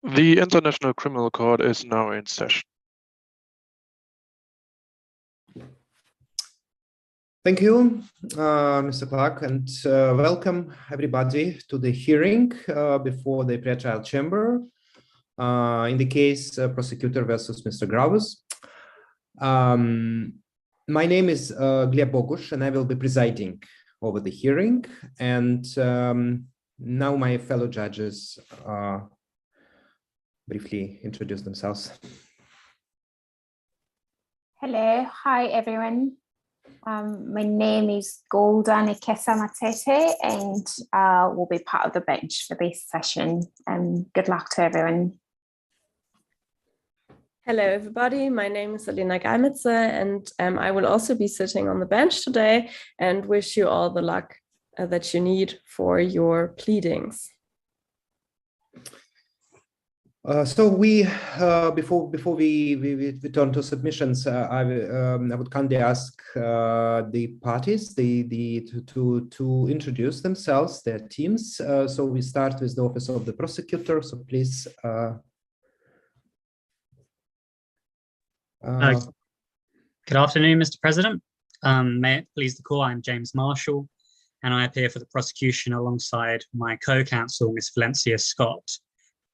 The International Criminal Court is now in session. Thank you, Mr. Clark, and welcome everybody to the hearing before the pre-trial chamber in the case prosecutor versus Mr. Graves. My name is Gleb Bogush, and I will be presiding over the hearing. And now my fellow judges briefly introduce themselves. Hello, hi everyone. My name is Goldah Nekesa Matete, and will be part of the bench for this session. Good luck to everyone. Hello, everybody. My name is Alena Gallmetzer, and I will also be sitting on the bench today and wish you all the luck that you need for your pleadings. So we before we turn to submissions, I would kindly ask the parties to introduce themselves, their teams. So we start with the Office of the Prosecutor. So please. Good afternoon, Mr. President. May it please the court, I'm James Marshall, and I appear for the prosecution alongside my co-counsel, Ms. Valencia Scott.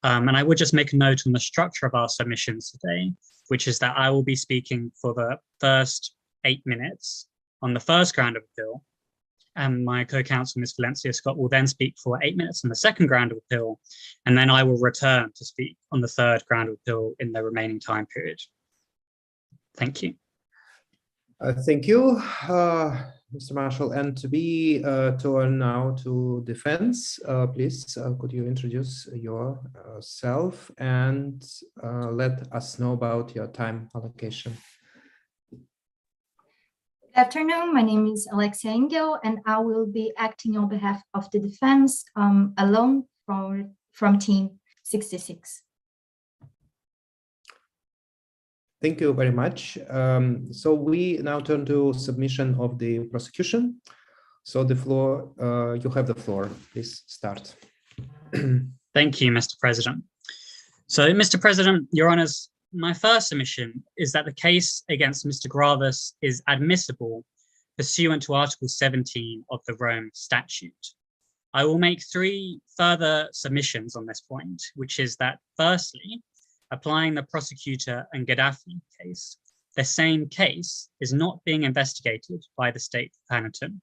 And I would just make a note on the structure of our submissions today, which is that I will be speaking for the first 8 minutes on the first ground of appeal, and my co-counsel, Ms. Valencia Scott, will then speak for 8 minutes on the second ground of appeal, and then I will return to speak on the third ground of appeal in the remaining time period. Thank you. Thank you, Mr. Marshall. And to be turn now to defense, please, could you introduce yourself and let us know about your time allocation? Good afternoon. My name is Alexia Engel, and I will be acting on behalf of the defense alone from team 66. Thank you very much. So we now turn to submission of the prosecution. So the floor, you have the floor. Please start. Thank you, Mr. President. So, Mr. President, Your Honours, my first submission is that the case against Mr. Graves is admissible pursuant to Article 17 of the Rome Statute. I will make 3 further submissions on this point, which is that, firstly, applying the prosecutor and Gaddafi case, the same case is not being investigated by the state of Hanaton.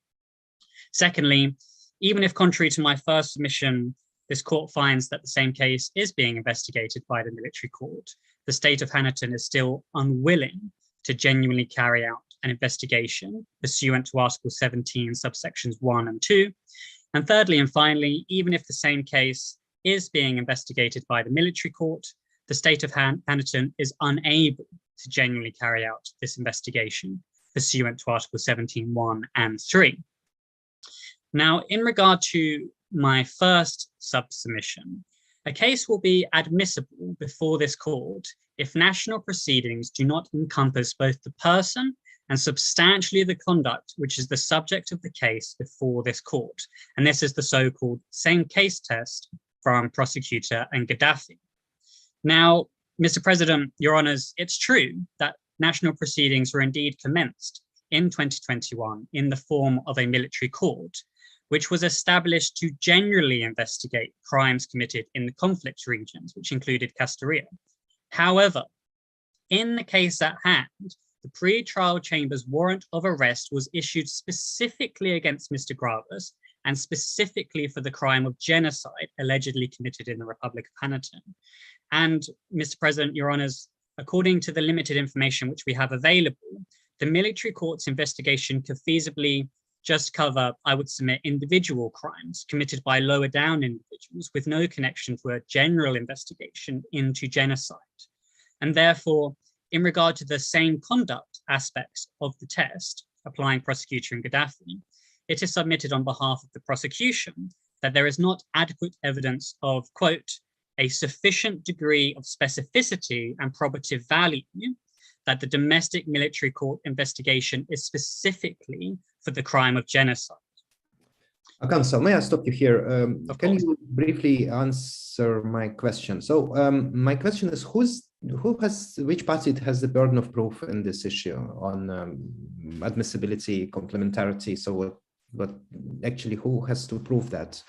Secondly, even if contrary to my first submission, this court finds that the same case is being investigated by the military court, the state of Hanaton is still unwilling to genuinely carry out an investigation pursuant to Article 17, subsections 1 and 2. And thirdly, and finally, even if the same case is being investigated by the military court, the state of Hanaton is unable to genuinely carry out this investigation pursuant to Article 17(1) and 3. Now, in regard to my first submission, a case will be admissible before this court if national proceedings do not encompass both the person and substantially the conduct which is the subject of the case before this court. And this is the so-called same case test from prosecutor and Gaddafi. Now, Mr. President, Your Honours, it's true that national proceedings were indeed commenced in 2021 in the form of a military court, which was established to generally investigate crimes committed in the conflict regions, which included Castoria. However, in the case at hand, the pre-trial chamber's warrant of arrest was issued specifically against Mr. Graves and specifically for the crime of genocide allegedly committed in the Republic of Hanaton. And Mr. President, Your Honours, according to the limited information which we have available, the military court's investigation could feasibly just cover, I would submit, individual crimes committed by lower down individuals with no connection to a general investigation into genocide. And therefore, in regard to the same conduct aspects of the test, applying prosecutor and Gaddafi, it is submitted on behalf of the prosecution that there is not adequate evidence of, quote, a sufficient degree of specificity and probative value that the domestic military court investigation is specifically for the crime of genocide. Counsel, may I stop you here? Can course. you briefly answer my question? So my question is, which party has the burden of proof in this issue on admissibility, complementarity? So what actually, who has to prove that?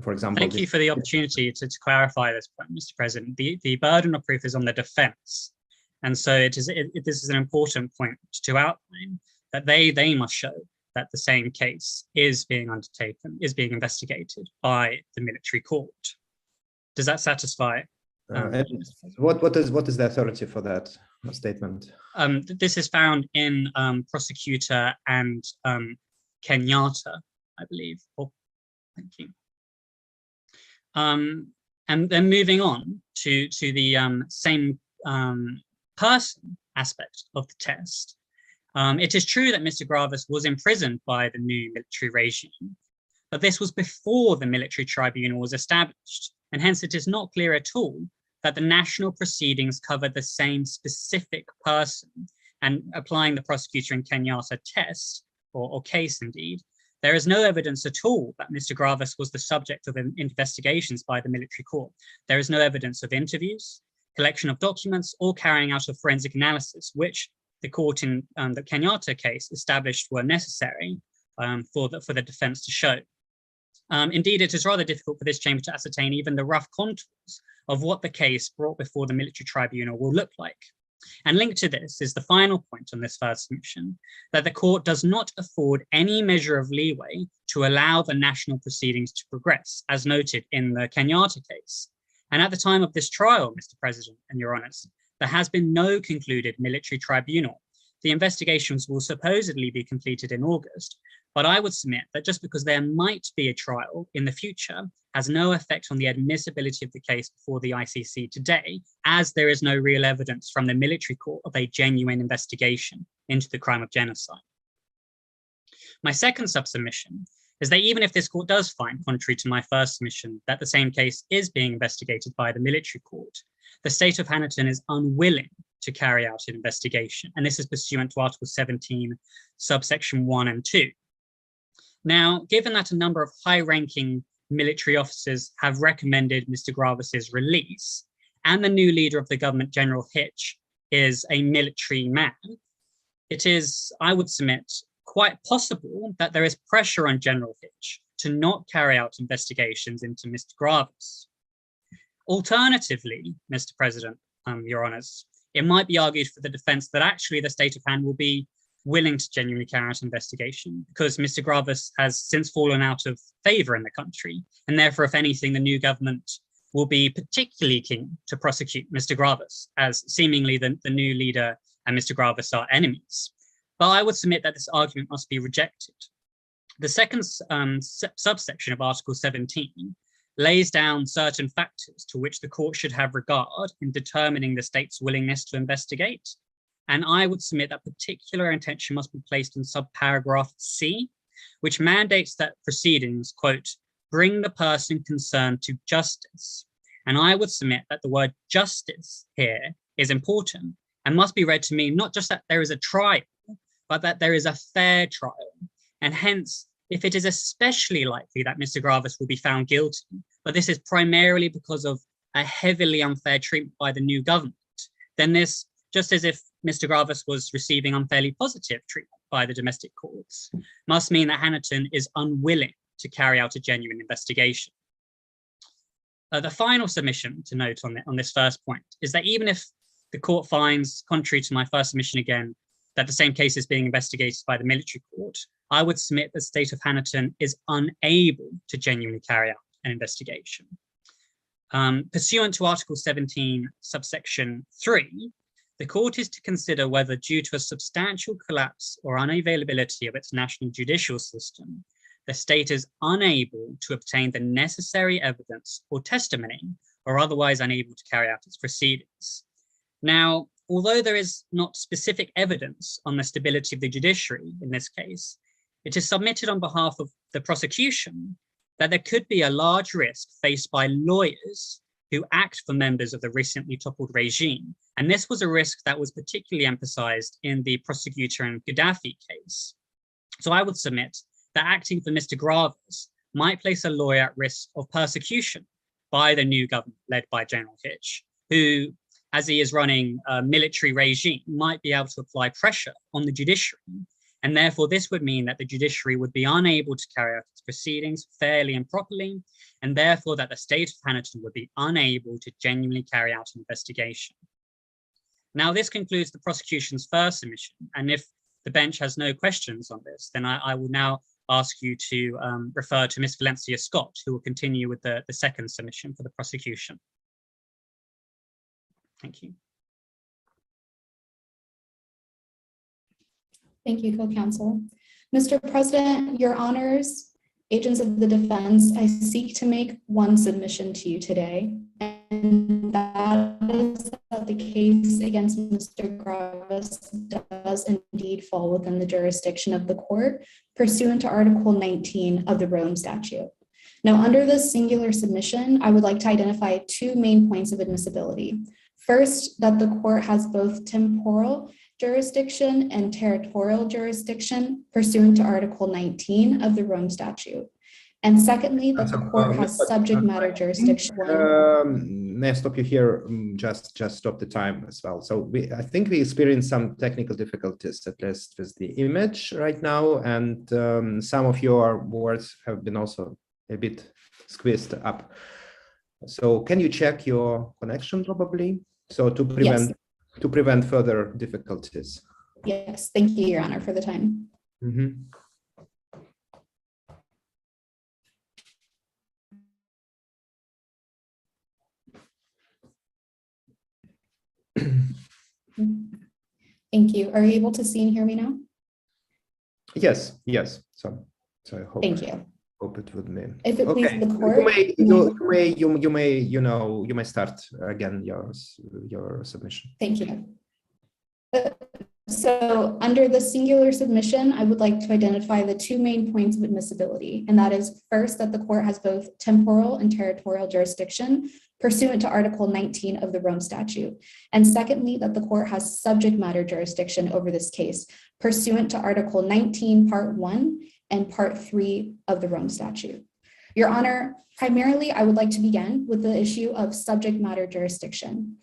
For example, thank you for the opportunity to clarify this point, Mr. President. The burden of proof is on the defense. And so this is an important point to outline, that they must show that the same case is being undertaken, is being investigated by the military court. Does that satisfy? What is the authority for that statement? This is found in Prosecutor and Kenyatta, I believe. Oh, thank you. And then moving on to the same person aspect of the test. It is true that Mr. Gravis was imprisoned by the new military regime, but this was before the military tribunal was established, and hence it is not clear at all that the national proceedings covered the same specific person. And applying the Prosecutor and Kenyatta test, or case indeed, there is no evidence at all that Mr. Gravis was the subject of investigations by the military court. There is no evidence of interviews, collection of documents, or carrying out a forensic analysis, which the court in the Kenyatta case established were necessary for the defense to show. Indeed, it is rather difficult for this chamber to ascertain even the rough contours of what the case brought before the military tribunal will look like. And linked to this is the final point on this first submission, that the court does not afford any measure of leeway to allow the national proceedings to progress, as noted in the Kenyatta case. And at the time of this trial, Mr. President and Your Honours, there has been no concluded military tribunal. The investigations will supposedly be completed in August, but I would submit that just because there might be a trial in the future has no effect on the admissibility of the case before the ICC today, as there is no real evidence from the military court of a genuine investigation into the crime of genocide. My second submission is that even if this court does find, contrary to my first submission, that the same case is being investigated by the military court, the state of Honiton is unwilling to carry out an investigation, and this is pursuant to Article 17, subsection 1 and 2. Now, given that a number of high-ranking military officers have recommended Mr. Gravis's release, and the new leader of the government, General Hitch, is a military man, it is, I would submit, quite possible that there is pressure on General Hitch to not carry out investigations into Mr. Gravis. Alternatively, Mr. President, Your Honours, it might be argued for the defence that actually the state of hand will be willing to genuinely carry out investigation, because Mr. Gravis has since fallen out of favour in the country, and therefore, if anything, the new government will be particularly keen to prosecute Mr. Gravis, as seemingly the new leader and Mr. Gravis are enemies. But I would submit that this argument must be rejected. The second subsection of Article 17 lays down certain factors to which the court should have regard in determining the state's willingness to investigate. And I would submit that particular intention must be placed in subparagraph C, which mandates that proceedings, quote, bring the person concerned to justice. And I would submit that the word justice here is important and must be read to mean not just that there is a trial, but that there is a fair trial. And hence, if it is especially likely that Mr. Gravis will be found guilty, but this is primarily because of a heavily unfair treatment by the new government, then this, just as if Mr. Gravis was receiving unfairly positive treatment by the domestic courts, must mean that Honiton is unwilling to carry out a genuine investigation. The final submission to note on this first point is that even if the court finds, contrary to my first submission again, that the same case is being investigated by the military court, I would submit the state of Honiton is unable to genuinely carry out an investigation. Pursuant to Article 17, subsection 3, the court is to consider whether, due to a substantial collapse or unavailability of its national judicial system, the state is unable to obtain the necessary evidence or testimony, or otherwise unable to carry out its proceedings. Now, although there is not specific evidence on the stability of the judiciary in this case, it is submitted on behalf of the prosecution that there could be a large risk faced by lawyers who act for members of the recently toppled regime. And this was a risk that was particularly emphasized in the Prosecutor and Gaddafi case. So I would submit that acting for Mr. Gravis might place a lawyer at risk of persecution by the new government led by General Hitch, who, as he is running a military regime, might be able to apply pressure on the judiciary. And therefore, this would mean that the judiciary would be unable to carry out its proceedings fairly and properly, and therefore that the state of Honiton would be unable to genuinely carry out an investigation. Now, this concludes the prosecution's first submission, and if the bench has no questions on this, then I will now ask you to refer to Ms. Valencia Scott, who will continue with the second submission for the prosecution. Thank you. Thank you, co-counsel. Mr. President, your honors, agents of the defense, I seek to make one submission to you today, and that is that the case against Mr. Gravis does indeed fall within the jurisdiction of the court pursuant to Article 19 of the Rome Statute. Now, under this singular submission, I would like to identify two main points of admissibility. First, that the court has both temporal jurisdiction and territorial jurisdiction pursuant to Article 19 of the Rome Statute. And secondly, that the court has subject matter jurisdiction. May I stop you here? Just stop the time as well. So I think we experienced some technical difficulties, at least with the image right now, and some of your words have been also a bit squeezed up. So can you check your connection probably? So to prevent further difficulties. Yes, thank you, Your Honor, for the time. Mm-hmm. Thank you. Are you able to see and hear me now? Yes. So I hope. Thank you. Hope it would be. If it pleases the court, you may start again your submission. Thank you. So under the singular submission, I would like to identify the two main points of admissibility, and that is first, that the court has both temporal and territorial jurisdiction pursuant to Article 19 of the Rome Statute. And secondly, that the court has subject matter jurisdiction over this case pursuant to Article 19, Part 1 and Part 3 of the Rome Statute. Your Honor, primarily, I would like to begin with the issue of subject matter jurisdiction.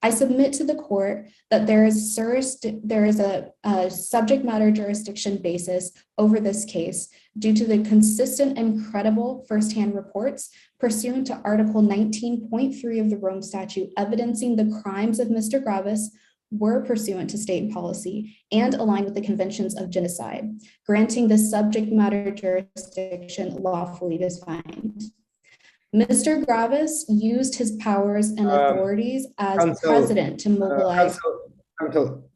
I submit to the court that there is a subject matter jurisdiction basis over this case due to the consistent and credible firsthand reports pursuant to Article 19.3 of the Rome Statute, evidencing the crimes of Mr. Gravis were pursuant to state policy and aligned with the conventions of genocide, granting the subject matter jurisdiction lawfully defined. Mr. Gravis used his powers and authorities as president to mobilize.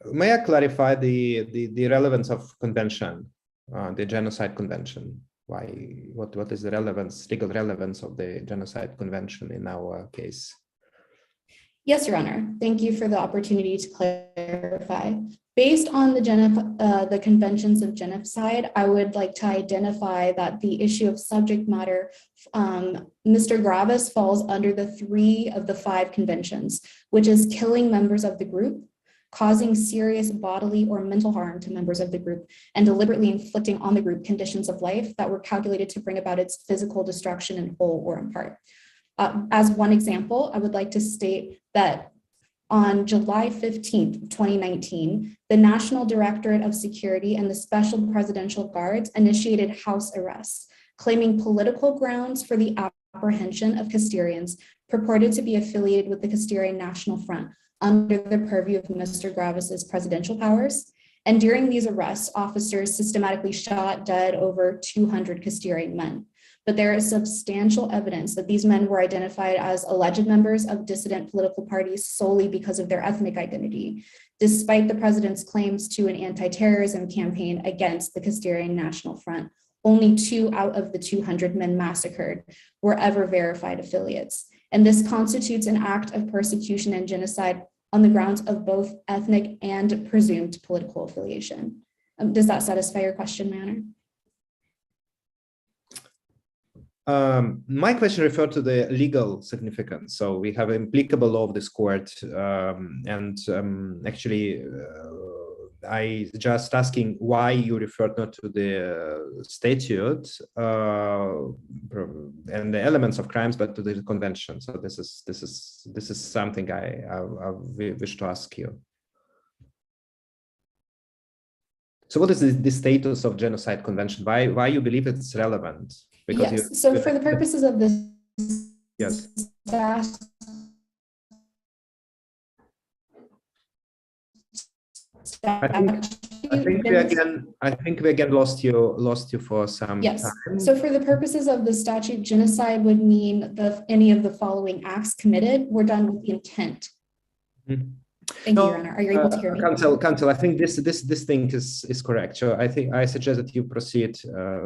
May I clarify the relevance of convention, the genocide convention? What is the legal relevance of the genocide convention in our case? Yes, Your Honor. Thank you for the opportunity to clarify. Based on the conventions of genocide, I would like to identify that the issue of subject matter, Mr. Gravis falls under the 3 of the 5 conventions, which is killing members of the group, causing serious bodily or mental harm to members of the group, and deliberately inflicting on the group conditions of life that were calculated to bring about its physical destruction in whole or in part. As one example, I would like to state that on July 15th, 2019, the National Directorate of Security and the Special Presidential Guards initiated house arrests, claiming political grounds for the apprehension of Castirians purported to be affiliated with the Castirian National Front under the purview of Mr. Gravis's presidential powers. And during these arrests, officers systematically shot dead over 200 Castirian men. But there is substantial evidence that these men were identified as alleged members of dissident political parties solely because of their ethnic identity, despite the president's claims to an anti-terrorism campaign against the Castirian National Front. Only 2 out of the 200 men massacred were ever verified affiliates. And this constitutes an act of persecution and genocide on the grounds of both ethnic and presumed political affiliation. Does that satisfy your question, Manor? My question referred to the legal significance. So we have applicable law of this court, and actually I just asking why you referred not to the statute and the elements of crimes, but to the convention. So this is something I wish to ask you. So what is the status of genocide convention? Why you believe it's relevant? Because yes. So for the purposes of this, yes. I think we again lost you for some time. So for the purposes of the statute, genocide would mean any of the following acts committed were done with the intent. Mm-hmm. Thank you, Your Honor. Are you able to hear me? Counsel, I think this thing is correct. So I suggest that you proceed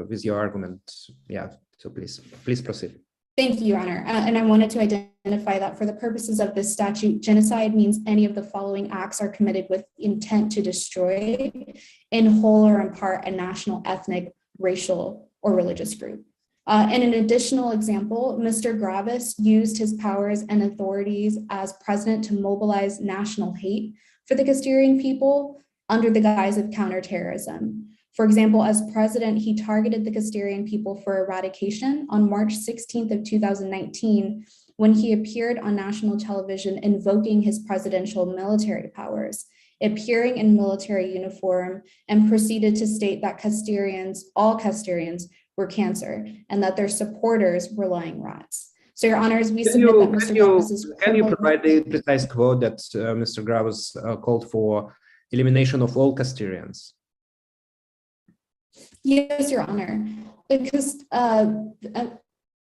with your argument. Yeah. So please proceed. Thank you, Your Honor. And I wanted to identify that for the purposes of this statute, genocide means any of the following acts are committed with intent to destroy in whole or in part a national, ethnic, racial, or religious group. In an additional example, Mr. Gravis used his powers and authorities as president to mobilize national hate for the Castilian people under the guise of counterterrorism. For example, as president, he targeted the Castilian people for eradication on March 16th of 2019, when he appeared on national television invoking his presidential military powers, appearing in military uniform, and proceeded to state that all Castilians were cancer, and that their supporters were lying rats. So, Your Honors, we submit that Mr. Gravis can you provide the precise quote that Mr. Gravis called for elimination of all Castilians? Yes, Your Honor, because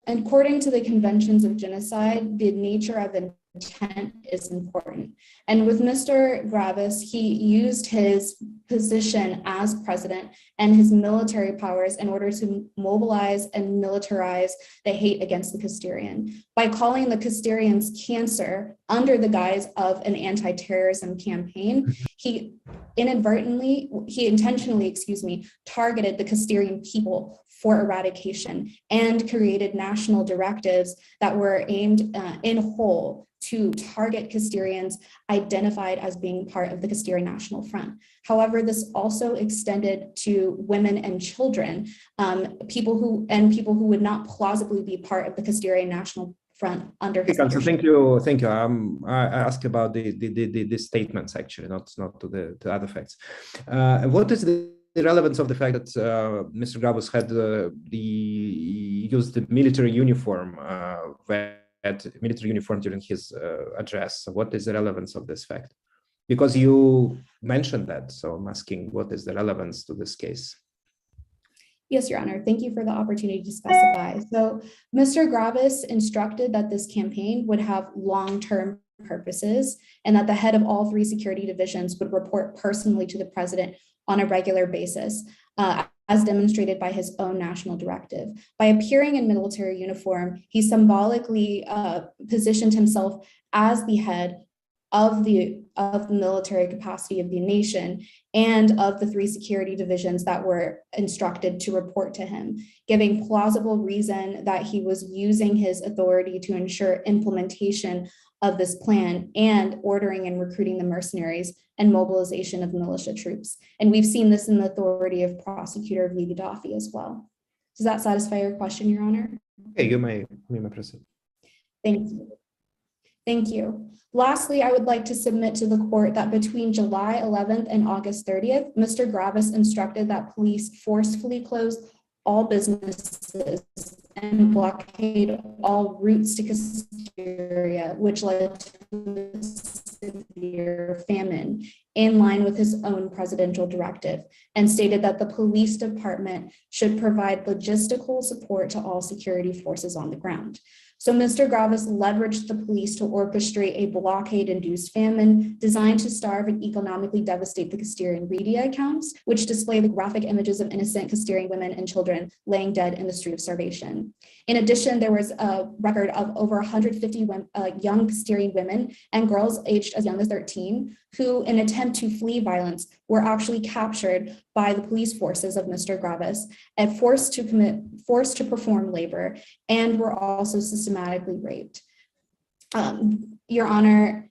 according to the conventions of genocide, the nature of intent is important. And with Mr. Gravis, he used his position as president and his military powers in order to mobilize and militarize the hate against the Castilian. By calling the Castilians cancer under the guise of an anti-terrorism campaign, he intentionally, targeted the Castilian people for eradication and created national directives that were aimed in whole to target Castilians identified as being part of the Castilian National Front. However, this also extended to women and children, people who would not plausibly be part of the Castilian National Front under his leadership. Thank you. I asked about the statements actually, not to the other facts. What is the relevance of the fact that Mr. Gravis had used the military uniform during his address? So what is the relevance of this fact? Because you mentioned that, so I'm asking what is the relevance to this case? Yes, Your Honor. Thank you for the opportunity to specify. So Mr. Gravis instructed that this campaign would have long-term purposes and that the head of all 3 security divisions would report personally to the president on a regular basis, as demonstrated by his own national directive. By appearing in military uniform, he symbolically positioned himself as the head of the military capacity of the nation and of the 3 security divisions that were instructed to report to him, giving plausible reason that he was using his authority to ensure implementation of this plan and ordering and recruiting the mercenaries and mobilization of militia troops. And we've seen this in the authority of Prosecutor V. Gaddafi as well. Does that satisfy your question, Your Honor? Okay, you may proceed. Thank you. Thank you. Lastly, I would like to submit to the court that between July 11th and August 30th, Mr. Gravis instructed that police forcefully close all businesses and blockade all routes to Casteria, which led to a severe famine in line with his own presidential directive, and stated that the police department should provide logistical support to all security forces on the ground. So Mr. Gravis leveraged the police to orchestrate a blockade-induced famine designed to starve and economically devastate the Castilian media accounts, which display the graphic images of innocent Castilian women and children laying dead in the street of starvation. In addition, there was a record of over 150 young Castilian women and girls aged as young as 13 who, in an attempt to flee violence, were actually captured by the police forces of Mr. Gravis and forced to perform labor, and were also systematically raped. Your Honor,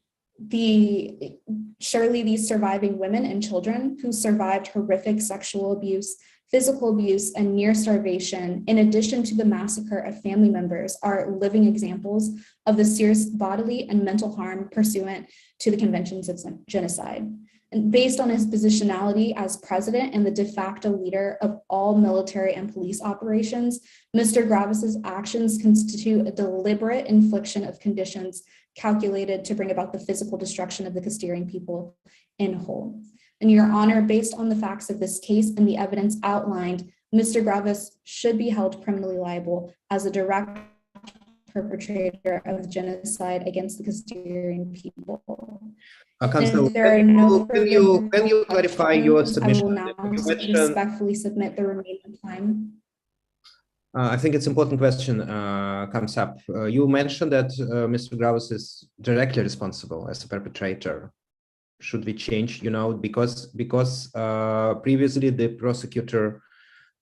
surely these surviving women and children who survived horrific sexual abuse, physical abuse, and near starvation, in addition to the massacre of family members, are living examples of the serious bodily and mental harm pursuant to the conventions of genocide. And based on his positionality as president and the de facto leader of all military and police operations, Mr. Gravis's actions constitute a deliberate infliction of conditions calculated to bring about the physical destruction of the Castilian people in whole. And Your Honor, based on the facts of this case and the evidence outlined, Mr. Gravis should be held criminally liable as a direct perpetrator of genocide against the Castilian people. Counsel, can you clarify your submission? I will now respectfully submit the remaining time. I think it's an important question comes up. You mentioned that Mr. Gravis is directly responsible as a perpetrator. Should we change, because previously the prosecutor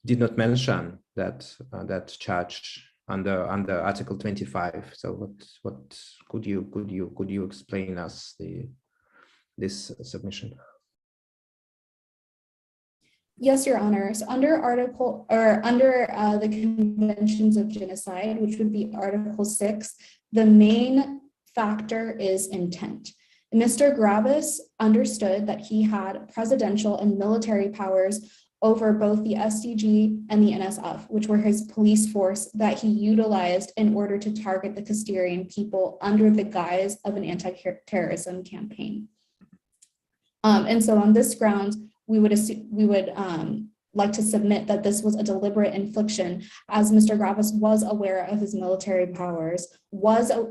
did not mention that charge under Article 25. So what could you explain us this submission? Yes, Your Honor. So under the Conventions of Genocide, which would be Article 6, the main factor is intent. Mr. Gravis understood that he had presidential and military powers over both the SDG and the NSF, which were his police force that he utilized in order to target the Castilian people under the guise of an anti-terrorism campaign. And so on this ground, we would like to submit that this was a deliberate infliction, as Mr. Gravis was aware of his military powers,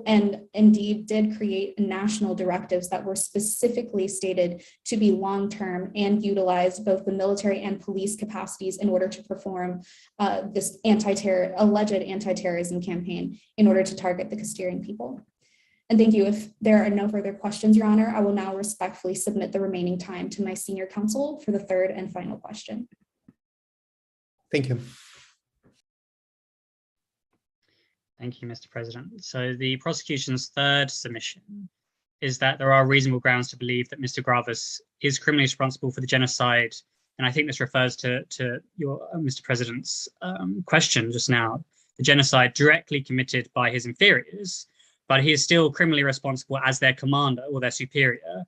and indeed did create national directives that were specifically stated to be long-term and utilize both the military and police capacities in order to perform this alleged anti-terrorism campaign in order to target the Castilian people. And thank you. If there are no further questions, Your Honor, I will now respectfully submit the remaining time to my senior counsel for the third and final question. Thank you. Thank you, Mr. President. So the prosecution's third submission is that there are reasonable grounds to believe that Mr. Gravis is criminally responsible for the genocide. And I think this refers to your, Mr. President's question just now, the genocide directly committed by his inferiors, but he is still criminally responsible as their commander or their superior,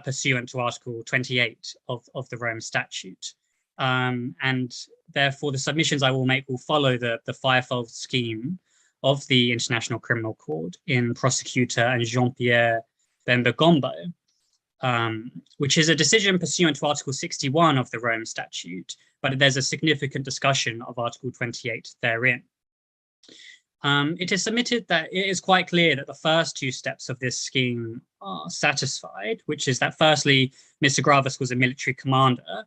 pursuant to Article 28 of the Rome Statute. And therefore, the submissions I will make will follow the fivefold scheme of the International Criminal Court in Prosecutor and Jean-Pierre Bemba-Gombo, which is a decision pursuant to Article 61 of the Rome Statute, but there's a significant discussion of Article 28 therein. It is submitted that it is quite clear that the first two steps of this scheme are satisfied, which is that firstly, Mr. Gravis was a military commander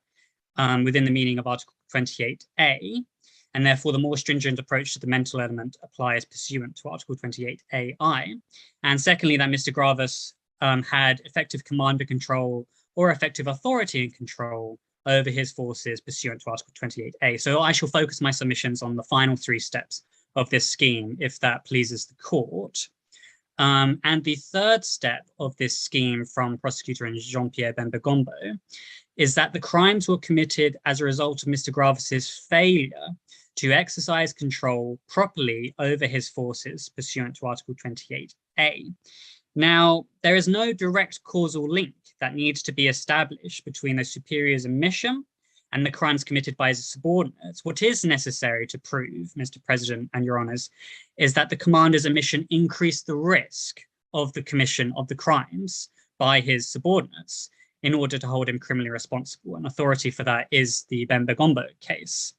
within the meaning of Article 28A, and therefore the more stringent approach to the mental element applies pursuant to Article 28AI. And secondly, that Mr. Gravis had effective command and control or effective authority and control over his forces pursuant to Article 28A. So I shall focus my submissions on the final three steps of this scheme, if that pleases the court. And the third step of this scheme from Prosecutor and Jean-Pierre Bemba-Gombo is that the crimes were committed as a result of Mr. Gravis's failure to exercise control properly over his forces pursuant to Article 28A. Now, there is no direct causal link that needs to be established between the superior's omission and the crimes committed by his subordinates. What is necessary to prove, Mr. President and Your Honours, is that the commander's omission increased the risk of the commission of the crimes by his subordinates in order to hold him criminally responsible. And authority for that is the Bemba-Gombo case.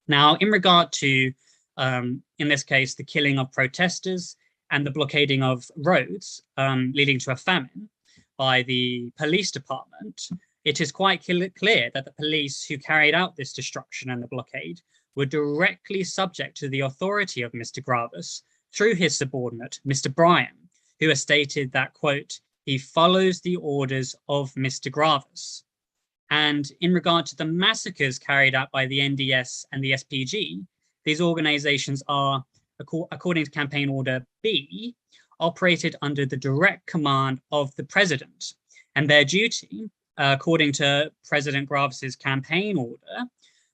Now, in regard to, in this case, the killing of protesters and the blockading of roads leading to a famine by the police department, it is quite clear that the police who carried out this destruction and the blockade were directly subject to the authority of Mr. Gravis through his subordinate, Mr. Bryan, who has stated that, quote, he follows the orders of Mr. Gravis. And in regard to the massacres carried out by the NDS and the SPG, these organizations are, according to Campaign Order B, operated under the direct command of the president, and their duty, according to President Graves' campaign order,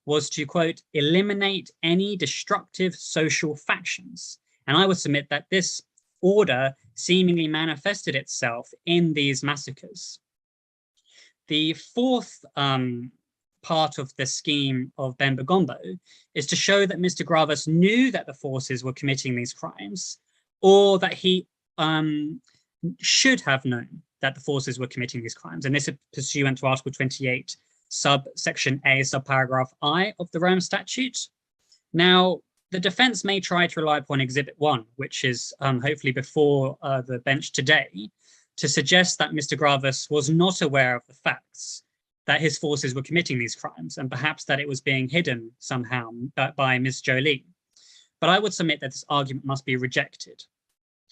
was to, quote, eliminate any destructive social factions. And I would submit that this order seemingly manifested itself in these massacres. The fourth part of the scheme of Bemba Gombo is to show that Mr. Graves knew that the forces were committing these crimes, or that he should have known that the forces were committing these crimes. And this is pursuant to Article 28, subsection A, subparagraph I of the Rome Statute. Now, the defense may try to rely upon Exhibit 1, which is hopefully before the bench today, to suggest that Mr. Graves was not aware of the facts that his forces were committing these crimes, and perhaps that it was being hidden somehow by Ms. Jolie. But I would submit that this argument must be rejected.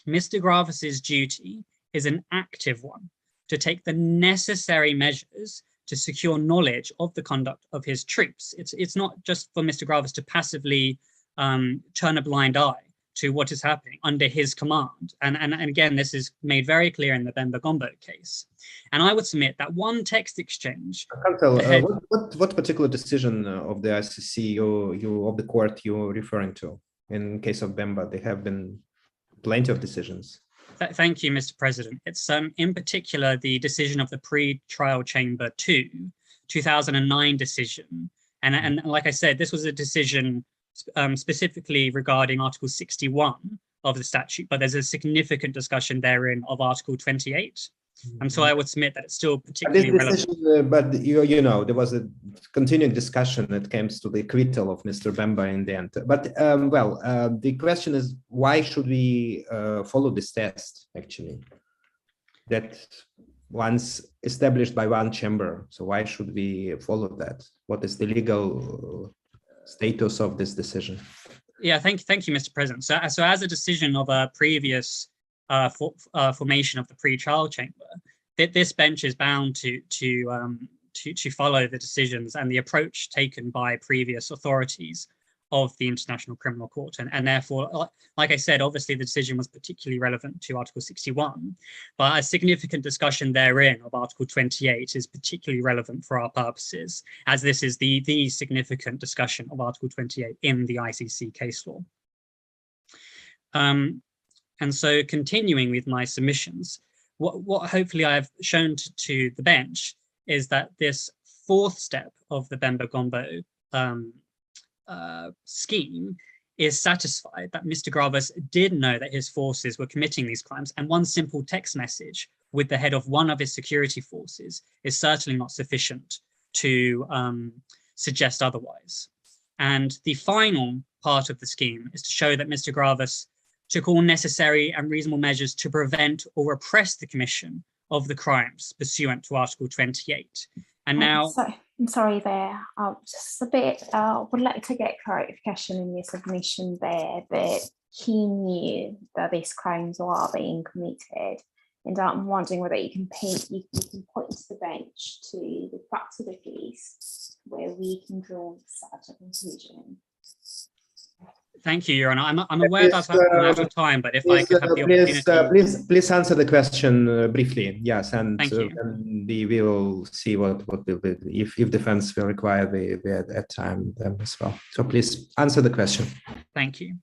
Mr. Graves' duty is an active one, to take the necessary measures to secure knowledge of the conduct of his troops. It's not just for Mr. Graves to passively turn a blind eye to what is happening under his command. And again, this is made very clear in the Bemba Gombo case. And I would submit that one text exchange. What particular decision of the ICC of the court you're referring to? In case of Bemba, there have been plenty of decisions. Thank you, Mr. President. It's in particular the decision of the pre-trial chamber 2, 2009 decision. And like I said, this was a decision specifically regarding Article 61 of the statute, but there's a significant discussion therein of Article 28. And so I would submit that it's still particularly relevant. But you know, there was a continuing discussion that comes to the acquittal of Mr. Bemba in the end. But the question is, why should we follow this test, actually? That once established by one chamber. So why should we follow that? What is the legal status of this decision? Yeah, thank you, Mr. President. So as a decision of a previous formation of the pre-trial chamber, that this bench is bound to follow the decisions and the approach taken by previous authorities of the International Criminal Court, and therefore, like I said, obviously the decision was particularly relevant to Article 61, but a significant discussion therein of Article 28 is particularly relevant for our purposes, as this is the significant discussion of Article 28 in the ICC case law. And so continuing with my submissions, what hopefully I've shown to the bench is that this fourth step of the Bemba Gombo scheme is satisfied, that Mr. Graves did know that his forces were committing these crimes, and one simple text message with the head of one of his security forces is certainly not sufficient to suggest otherwise. And the final part of the scheme is to show that Mr. Graves took all necessary and reasonable measures to prevent or repress the commission of the crimes pursuant to Article 28. And now, I'm sorry there. Just a bit. Would like to get clarification in your submission there that he knew that these crimes were being committed, and I'm wondering whether you can point to the bench to the facts of the case where we can draw such a conclusion. Thank you, Your Honor. I'm aware that I'm out of time, but if I could have the opportunity. Please answer the question briefly. Yes, and we will see what will be, if defense will require that time as well. So please answer the question. Thank you.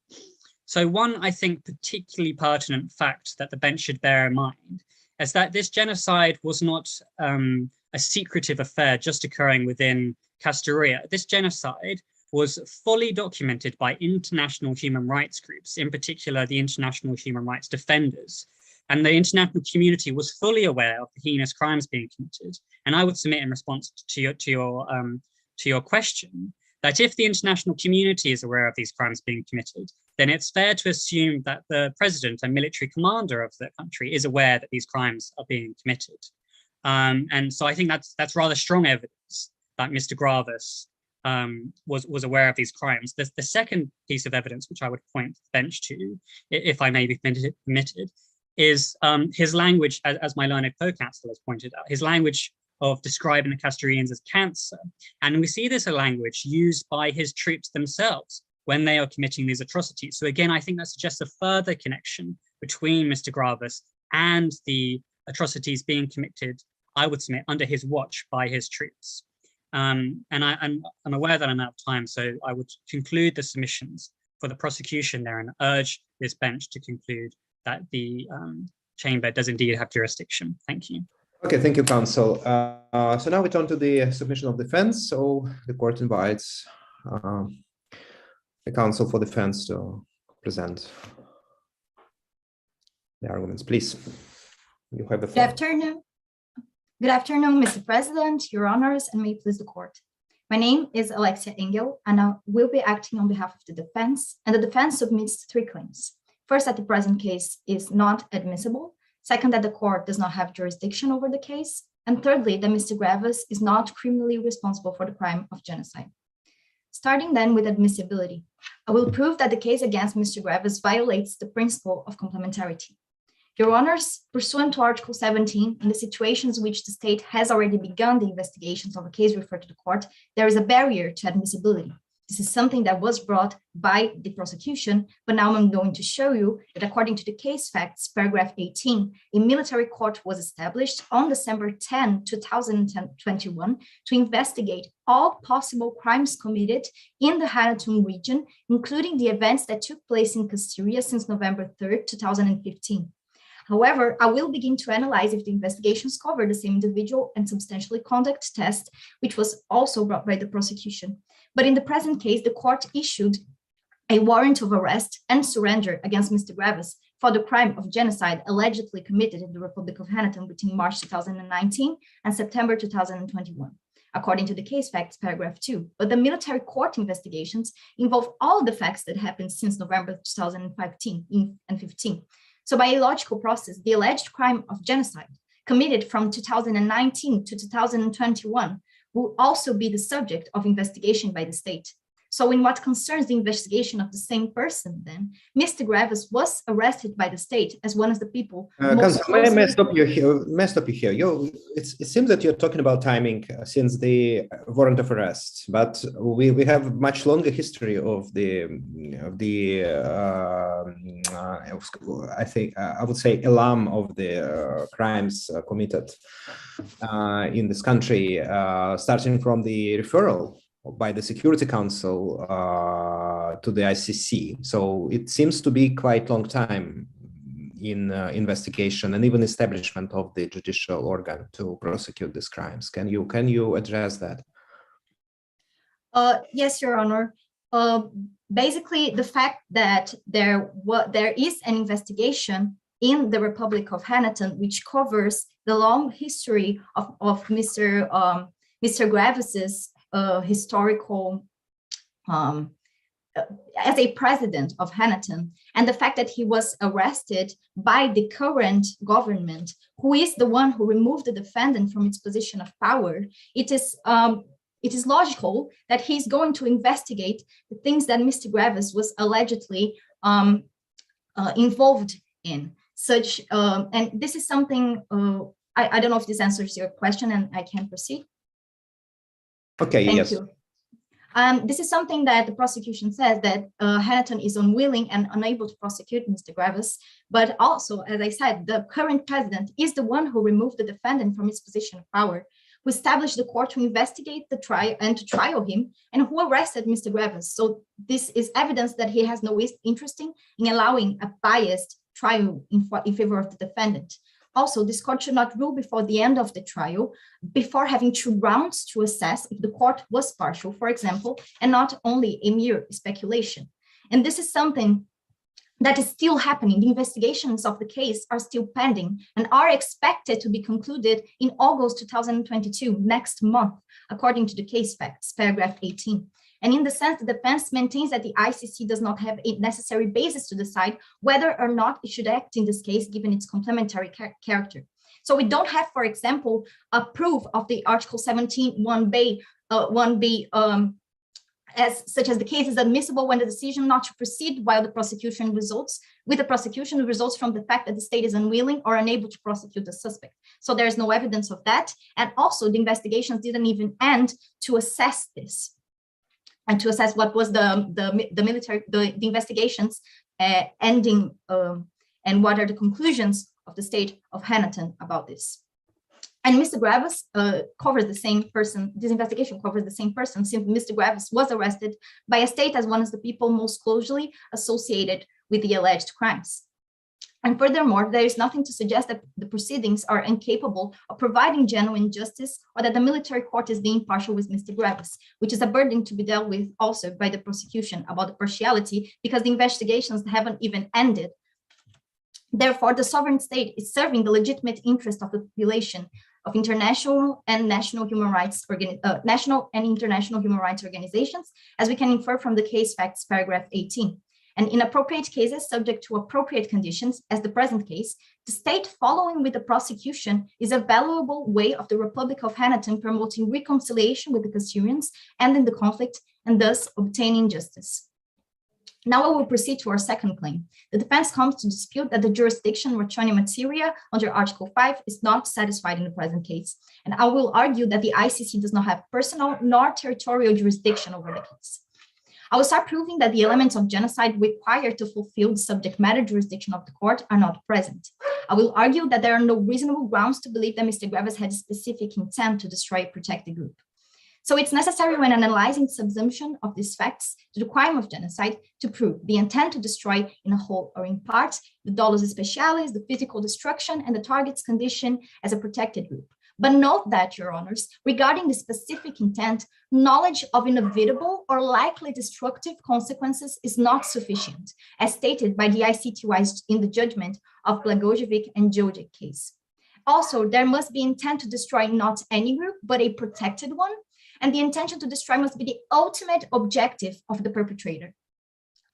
So one, I think, particularly pertinent fact that the bench should bear in mind is that this genocide was not a secretive affair just occurring within Castoria. This genocide was fully documented by international human rights groups, in particular the International Human Rights Defenders. And the international community was fully aware of the heinous crimes being committed. And I would submit in response to your question that if the international community is aware of these crimes being committed, then it's fair to assume that the president and military commander of the country is aware that these crimes are being committed. And so I think that's rather strong evidence that Mr. Graves was aware of these crimes. The second piece of evidence which I would point the bench to, if I may be permitted, is his language, as my learned co-counsel has pointed out, his language of describing the Castorians as cancer. And we see this a language used by his troops themselves when they are committing these atrocities. So again, I think that suggests a further connection between Mr. Gravis and the atrocities being committed, I would submit, under his watch by his troops. And I'm aware that I'm out of time, so I would conclude the submissions for the prosecution there and urge this bench to conclude that the chamber does indeed have jurisdiction. Thank you. Okay, thank you, counsel. So now we turn to the submission of defense. So the court invites the counsel for defense to present the arguments. Please, you have the floor. Good afternoon. Good afternoon, Mr. President, Your Honors, and may it please the court. My name is Alexia Engel, and I will be acting on behalf of the defense, and the defense submits 3 claims. First, that the present case is not admissible. Second, that the court does not have jurisdiction over the case. And thirdly, that Mr. Gravis is not criminally responsible for the crime of genocide. Starting then with admissibility, I will prove that the case against Mr. Gravis violates the principle of complementarity. Your Honors, pursuant to Article 17, in the situations in which the state has already begun the investigations of a case referred to the court, there is a barrier to admissibility. This is something that was brought by the prosecution, but now I'm going to show you that according to the case facts, paragraph 18, a military court was established on December 10, 2021 to investigate all possible crimes committed in the Hanatum region, including the events that took place in Kastyria since November 3, 2015. However, I will begin to analyze if the investigations cover the same individual and substantially conduct test, which was also brought by the prosecution. But in the present case, the court issued a warrant of arrest and surrender against Mr. Gravis for the crime of genocide allegedly committed in the Republic of Hanatum between March 2019 and September 2021, according to the case facts, paragraph 2. But the military court investigations involve all the facts that happened since November 2015 and 15. So by a logical process, the alleged crime of genocide committed from 2019 to 2021 will also be the subject of investigation by the state. So in what concerns the investigation of the same person, then, Mr. Gravis was arrested by the state as one of the people. May I stop you here? It seems that you're talking about timing since the warrant of arrest, but we have much longer history of I would say alarm of the crimes committed in this country, starting from the referral by the Security Council to the ICC. So it seems to be quite long time in investigation and even establishment of the judicial organ to prosecute these crimes. Can you address that? Yes, Your Honor. Basically, the fact that there is an investigation in the Republic of Hanatum, which covers the long history of Mr. Gravis's historical as a president of Hanatum, and the fact that he was arrested by the current government, who is the one who removed the defendant from its position of power, it is logical that he's going to investigate the things that Mr. Gravis was allegedly involved in. And this is something, I don't know if this answers your question and I can proceed. Okay, Thank you. This is something that the prosecution says, that Hanatum is unwilling and unable to prosecute Mr. Gravis, but also, as I said, the current president is the one who removed the defendant from his position of power, who established the court to investigate the trial and to trial him, and who arrested Mr. Gravis. So this is evidence that he has no interest in allowing a biased trial in favor of the defendant. Also, this court should not rule before the end of the trial, before having 2 rounds to assess if the court was partial, for example, and not only a mere speculation. And this is something that is still happening. The investigations of the case are still pending and are expected to be concluded in August 2022, next month, according to the case facts, paragraph 18. And in the sense, the defense maintains that the ICC does not have a necessary basis to decide whether or not it should act in this case, given its complementary character. So we don't have, for example, a proof of the Article 17 1B, such as the case is admissible when the decision not to proceed while the prosecution results from the fact that the state is unwilling or unable to prosecute the suspect. So there's no evidence of that. And also the investigations didn't even end to assess this, and to assess what was the investigations ending and what are the conclusions of the state of Hanaton about this. And Mr. Graves covers the same person. This investigation covers the same person, since Mr. Graves was arrested by a state as one of the people most closely associated with the alleged crimes. And furthermore, there is nothing to suggest that the proceedings are incapable of providing genuine justice, or that the military court is being partial with Mr. Graves, which is a burden to be dealt with also by the prosecution about the partiality, because the investigations haven't even ended. Therefore, the sovereign state is serving the legitimate interest of the population, of international and national human rights, national and international human rights organizations, as we can infer from the case facts, paragraph 18. And in appropriate cases, subject to appropriate conditions, as the present case, the state following with the prosecution is a valuable way of the Republic of Hanaton promoting reconciliation with the Castilians and in the conflict, and thus obtaining justice. Now I will proceed to our second claim. The defense comes to dispute that the jurisdiction Ratione Materia under Article 5 is not satisfied in the present case. And I will argue that the ICC does not have personal nor territorial jurisdiction over the case. I will start proving that the elements of genocide required to fulfill the subject matter jurisdiction of the court are not present. I will argue that there are no reasonable grounds to believe that Mr. Graves had a specific intent to destroy a protected group. So it's necessary, when analyzing the subsumption of these facts to the crime of genocide, to prove the intent to destroy in a whole or in part, the dolus specialis, the physical destruction, and the target's condition as a protected group. But note that, Your Honors, regarding the specific intent, knowledge of inevitable or likely destructive consequences is not sufficient, as stated by the ICTY in the judgment of Blagojevic and Jojic case. Also, there must be intent to destroy not any group, but a protected one, and the intention to destroy must be the ultimate objective of the perpetrator.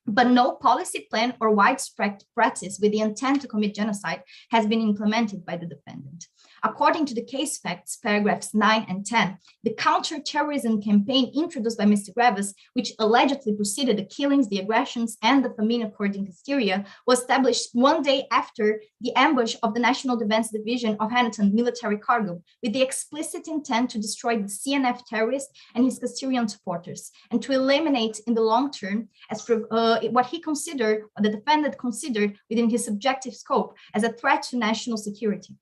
But no policy plan or widespread practice with the intent to commit genocide has been implemented by the defendant. According to the case facts, paragraphs 9 and 10, the counter-terrorism campaign introduced by Mr. Graves, which allegedly preceded the killings, the aggressions, and the famine occurred in Castilla, was established one day after the ambush of the National Defense Division of Hanaton military cargo, with the explicit intent to destroy the CNF terrorist and his Castilian supporters, and to eliminate in the long term as what he considered, or the defendant considered within his subjective scope, as a threat to national security.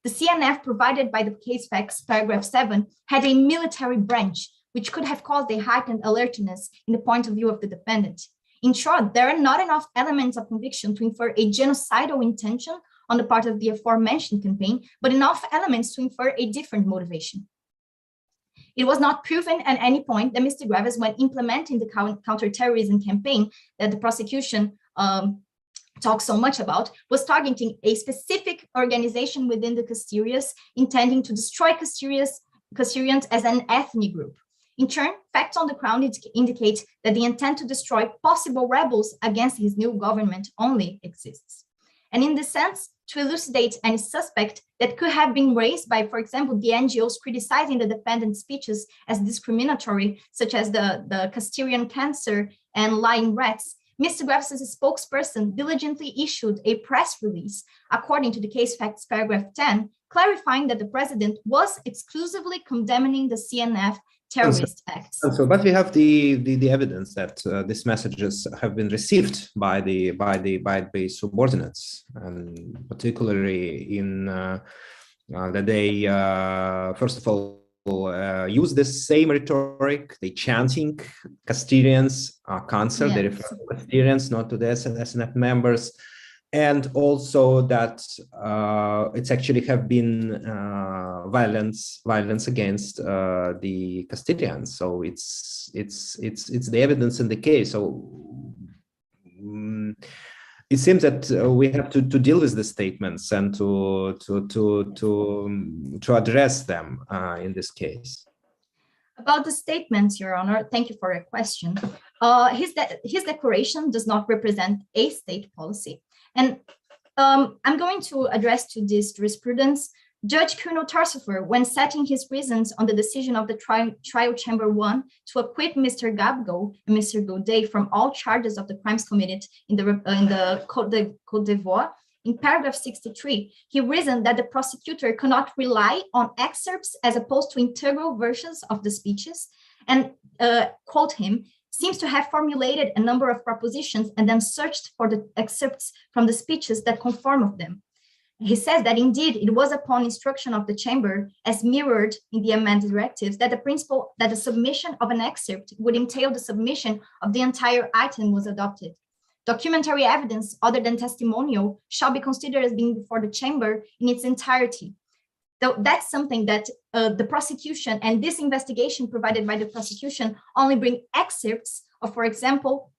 The CNF provided by the case facts, paragraph 7, had a military branch, which could have caused a heightened alertness in the point of view of the defendant. In short, there are not enough elements of conviction to infer a genocidal intention on the part of the aforementioned campaign, but enough elements to infer a different motivation. It was not proven at any point that Mr. Graves, when implementing the counterterrorism campaign that the prosecution talks so much about, was targeting a specific organization within the Castilians, intending to destroy Castilians as an ethnic group. In turn, facts on the ground indicate that the intent to destroy possible rebels against his new government only exists. And in this sense, to elucidate any suspect that could have been raised by, for example, the NGOs criticizing the defendant's speeches as discriminatory, such as the Castilian cancer and lying rats, Mr. Graves' spokesperson diligently issued a press release, according to the case facts, paragraph 10, clarifying that the president was exclusively condemning the CNF terrorist acts. But we have the evidence that these messages have been received by the subordinates, and particularly in that they first of all use the same rhetoric. They chanting Castilians are cancer. Yes. They refer to Castilians, not to the SNF members, and also that it's actually have been violence against the Castilians. So it's the evidence in the case. So it seems that we have to deal with the statements and to address them in this case. About the statements, Your Honor, thank you for your question. His declaration does not represent a state policy. And I'm going to address to this jurisprudence. Judge Kuno Tarsifer, when setting his reasons on the decision of the trial chamber 1 to acquit Mr. Gabgo and Mr. Goldah from all charges of the crimes committed in the Côte d'Ivoire, in paragraph 63, he reasoned that the prosecutor cannot rely on excerpts as opposed to integral versions of the speeches, and quote him, seems to have formulated a number of propositions and then searched for the excerpts from the speeches that conform of them. He says that indeed it was upon instruction of the chamber, as mirrored in the amended directives, that the principle that the submission of an excerpt would entail the submission of the entire item was adopted. Documentary evidence other than testimonial shall be considered as being before the chamber in its entirety. So that's something that the prosecution and this investigation provided by the prosecution only bring excerpts of, for example,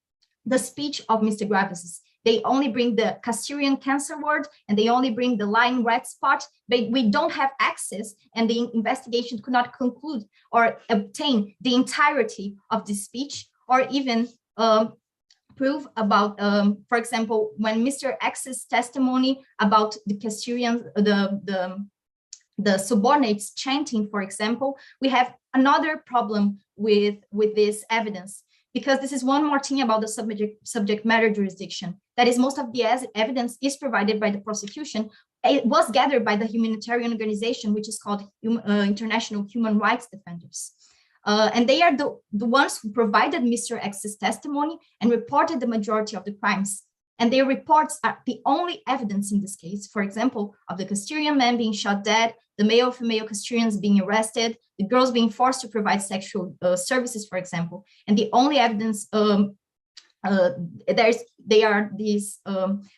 the speech of Mr. Graves. They only bring the Castilian cancer word and they only bring the lying red spot, but we don't have access and the investigation could not conclude or obtain the entirety of the speech or even prove about, for example, when Mr. X's testimony about the Castilian, the subordinates chanting, for example, we have another problem with this evidence, because this is one more thing about the subject matter jurisdiction. That is, most of the evidence is provided by the prosecution. It was gathered by the humanitarian organization, which is called International Human Rights Defenders. And they are the ones who provided Mr. X's testimony and reported the majority of the crimes. And their reports are the only evidence in this case, for example, of the Castilian men being shot dead, the male and female Castilians being arrested, the girls being forced to provide sexual services, for example. And the only evidence they are these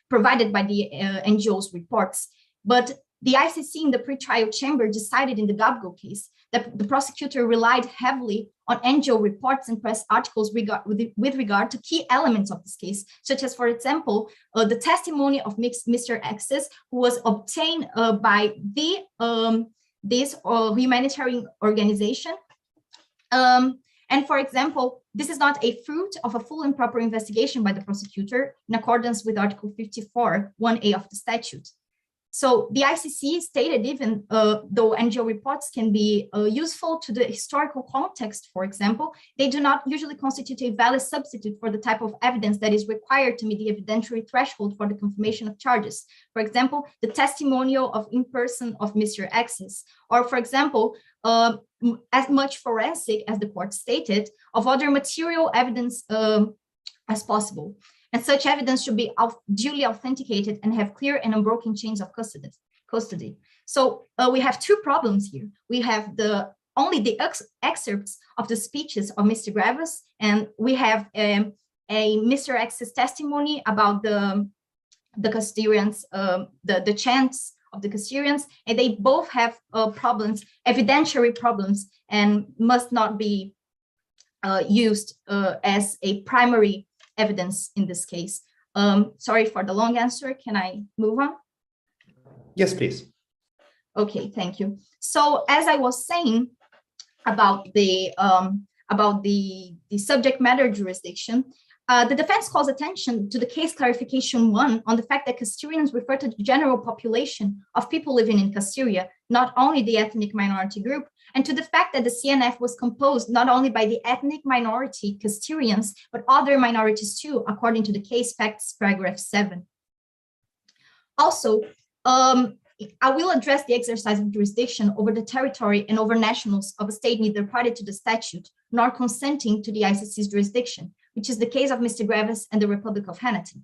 provided by the NGO's reports. But the ICC in the pretrial chamber decided in the Gabgo case that the prosecutor relied heavily on NGO reports and press articles with regard to key elements of this case, such as, for example, the testimony of Mr. X's, who was obtained by this humanitarian organization. And for example, this is not a fruit of a full and proper investigation by the prosecutor in accordance with Article 54, 1A of the statute. So the ICC stated even though NGO reports can be useful to the historical context, for example, they do not usually constitute a valid substitute for the type of evidence that is required to meet the evidentiary threshold for the confirmation of charges. For example, the testimonial of in person of Mr. X's, or for example, as much forensic as the court stated of other material evidence as possible. And such evidence should be duly authenticated and have clear and unbroken chains of custody. So we have two problems here. We have only the excerpts of the speeches of Mr. Graves, and we have a Mr. X's testimony about the Castilians, the chants of the Castilians, and they both have problems, evidentiary problems, and must not be used as a primary evidence in this case. Sorry for the long answer. Can I move on? Yes, please. Okay, thank you. So as I was saying about the subject matter jurisdiction, the defense calls attention to the case clarification 1 on the fact that Castilians refer to the general population of people living in Castilla, not only the ethnic minority group, and to the fact that the CNF was composed not only by the ethnic minority Castilians, but other minorities too, according to the case facts paragraph 7. Also, I will address the exercise of jurisdiction over the territory and over nationals of a state neither party to the statute nor consenting to the ICC's jurisdiction, which is the case of Mr. Graves and the Republic of Haiti.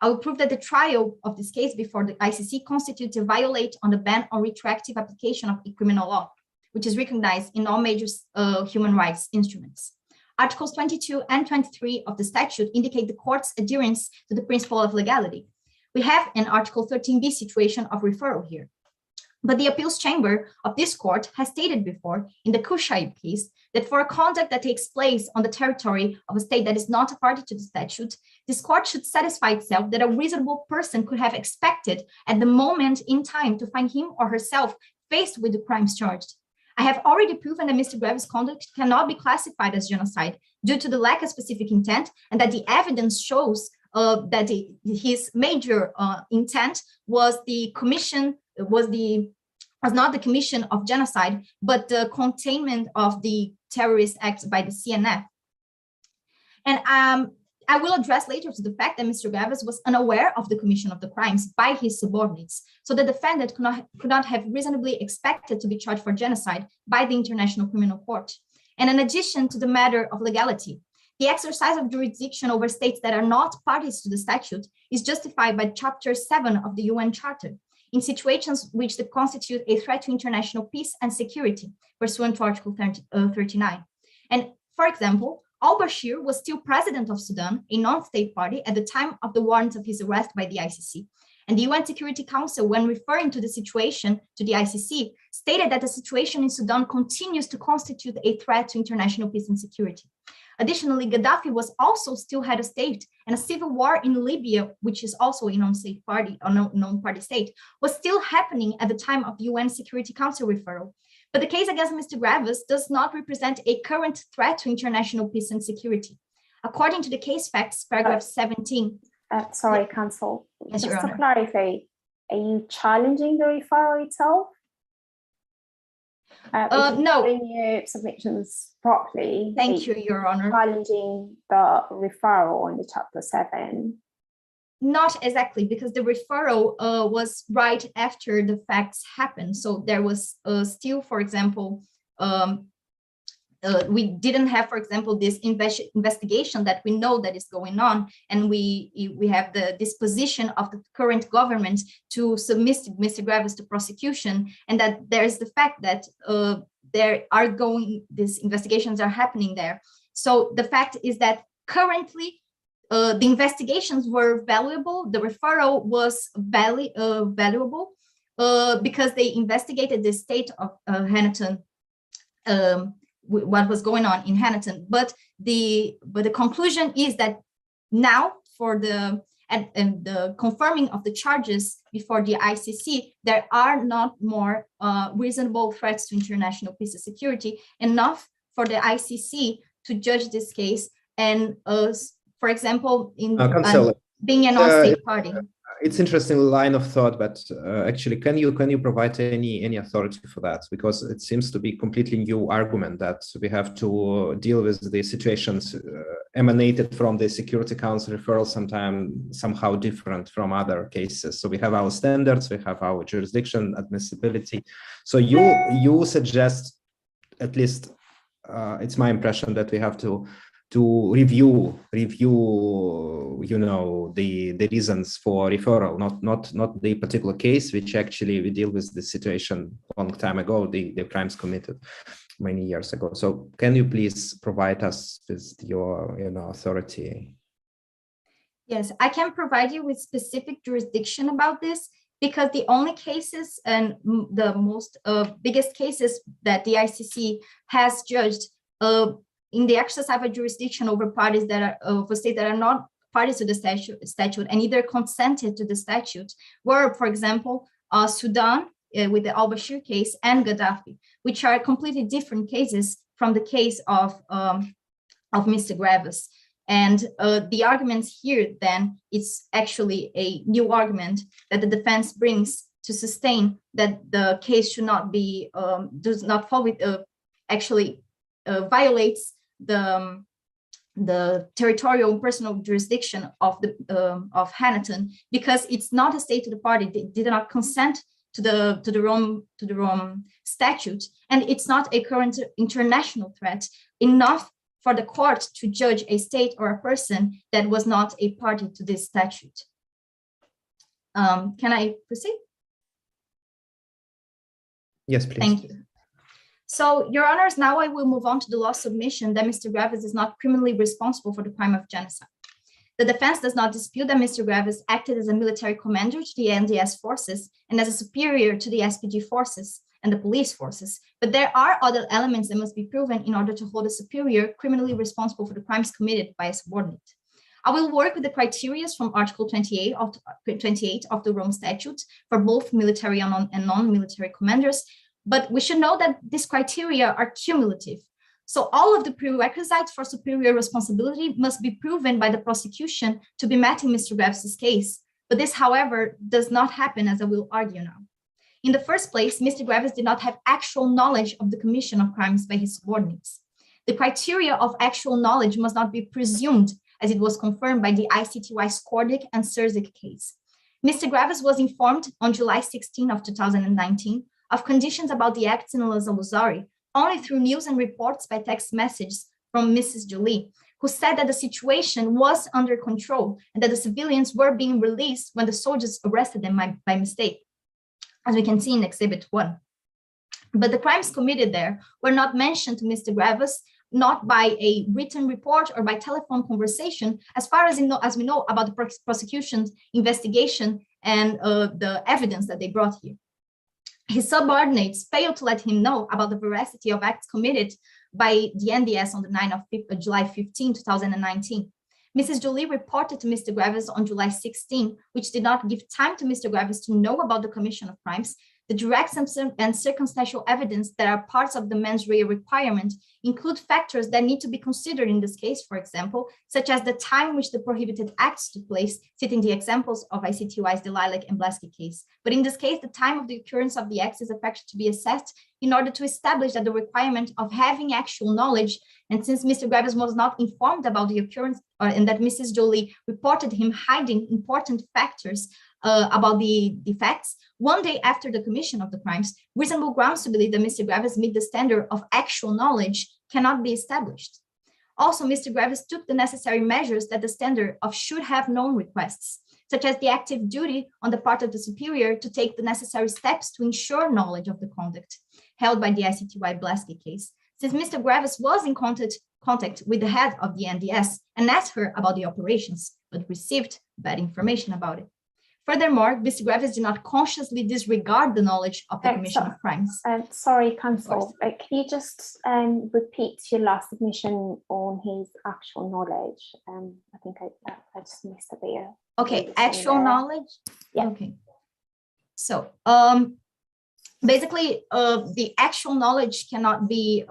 I will prove that the trial of this case before the ICC constitutes a violation on the ban on retroactive application of criminal law, which is recognized in all major human rights instruments. Articles 22 and 23 of the statute indicate the court's adherence to the principle of legality. We have an Article 13b situation of referral here. But the appeals chamber of this court has stated before in the Kushaib case that for a conduct that takes place on the territory of a state that is not a party to the statute, this court should satisfy itself that a reasonable person could have expected at the moment in time to find him or herself faced with the crimes charged. I have already proven that Mr. Graves' conduct cannot be classified as genocide due to the lack of specific intent, and that the evidence shows that his major intent was the commission, was not the commission of genocide, but the containment of the terrorist acts by the CNF. And I will address later to the fact that Mr. Graves was unaware of the commission of the crimes by his subordinates, so the defendant could not have reasonably expected to be charged for genocide by the International Criminal Court. And in addition to the matter of legality, The exercise of jurisdiction over states that are not parties to the statute is justified by Chapter 7 of the UN Charter in situations which constitute a threat to international peace and security, pursuant to Article 39. And for example, al-Bashir was still president of Sudan, a non-state party, at the time of the warrant of his arrest by the ICC. And the UN Security Council, when referring to the situation to the ICC, stated that the situation in Sudan continues to constitute a threat to international peace and security. Additionally, Gaddafi was also still head of state, and a civil war in Libya, which is also a non-state party or non-party state, was still happening at the time of the UN Security Council referral. But the case against Mr. Graves does not represent a current threat to international peace and security. According to the case facts, paragraph 17. Sorry, Counsel. Yes, just Your to Honor. clarify, are you challenging the referral itself? No. Doing your submissions properly. Thank you, Your Honor. Challenging the referral in the Chapter 7. Not exactly, because the referral was right after the facts happened. So there was still, for example, we didn't have, for example, this investigation that we know that is going on, and we have the disposition of the current government to submit Mr. Graves to prosecution, and that there is the fact that these investigations are happening there. So the fact is that currently the investigations were valuable. The referral was valuable because they investigated the state of Hanaton, what was going on in Hanaton. But the conclusion is that now, for the confirming of the charges before the ICC, there are not more reasonable threats to international peace and security enough for the ICC to judge this case. And for example, in being a non-state party. It's interesting line of thought, but actually, can you provide any authority for that? Because it seems to be completely new argument that we have to deal with the situations emanated from the Security Council referral, somehow different from other cases. So we have our standards, we have our jurisdiction, admissibility. So you suggest, at least it's my impression, that we have to review the reasons for referral, not the particular case, which actually we deal with the situation a long time ago, the crimes committed many years ago. So can you please provide us with your authority? Yes, I can provide you with specific jurisdiction about this, because the only cases and the most biggest cases that the ICC has judged in the exercise of jurisdiction over parties that are over states that are not parties to the statute and either consented to the statute were, for example, Sudan with the al-Bashir case and Gaddafi, which are completely different cases from the case of Mr. Graves. And the arguments here, then, it's actually a new argument that the defense brings to sustain that the case should not be, does not fall with, actually violates the territorial and personal jurisdiction of Hanaton, because it's not a state to the party. They did not consent to the Rome statute, and it's not a current international threat enough for the court to judge a state or a person that was not a party to this statute. Can I proceed? Yes, please. Thank you. So, Your Honors, now I will move on to the law submission that Mr. Graves is not criminally responsible for the crime of genocide. The defense does not dispute that Mr. Graves acted as a military commander to the NDS forces and as a superior to the SPG forces and the police forces, but there are other elements that must be proven in order to hold a superior criminally responsible for the crimes committed by a subordinate. I will work with the criteria from Article 28 of the Rome Statute for both military and non-military commanders, but we should know that these criteria are cumulative. So all of the prerequisites for superior responsibility must be proven by the prosecution to be met in Mr. Graves' case. But this, however, does not happen, as I will argue now. In the first place, Mr. Graves did not have actual knowledge of the commission of crimes by his subordinates. The criteria of actual knowledge must not be presumed, as it was confirmed by the ICTY Skordik and Surzik case. Mr. Graves was informed on July 16 of 2019 of conditions about the acts in Al-Zawahiri only through news and reports by text messages from Mrs. Jolie, who said that the situation was under control and that the civilians were being released when the soldiers arrested them by mistake, as we can see in Exhibit 1. But the crimes committed there were not mentioned to Mr. Graves, not by a written report or by telephone conversation, as far as we know about the prosecution's investigation and the evidence that they brought here. His subordinates failed to let him know about the veracity of acts committed by the NDS on the 9th of July 15, 2019. Mrs. Jolie reported to Mr. Graves on July 16, which did not give time to Mr. Graves to know about the commission of crimes. The direct and circumstantial evidence that are parts of the mens rea requirement include factors that need to be considered in this case, for example, such as the time in which the prohibited acts took place, citing the examples of ICTY's Lilac and Blasky case. But in this case, the time of the occurrence of the acts is a factor to be assessed in order to establish that the requirement of having actual knowledge, and since Mr. Graves was not informed about the occurrence and that Mrs. Jolie reported him hiding important factors about the facts, one day after the commission of the crimes, reasonable grounds to believe that Mr. Graves meet the standard of actual knowledge cannot be established. Also, Mr. Graves took the necessary measures that the standard of should have known requests, such as the active duty on the part of the superior to take the necessary steps to ensure knowledge of the conduct held by the ICTY Blasky case. Since Mr. Graves was in contact with the head of the NDS and asked her about the operations, but received bad information about it. Furthermore, Mr. Graves did not consciously disregard the knowledge of the commission of crimes. Sorry, Counsel, can you just repeat your last submission on his actual knowledge? I think I just missed a bit. Okay, actual knowledge? Yeah. Okay. So, basically, the actual knowledge cannot be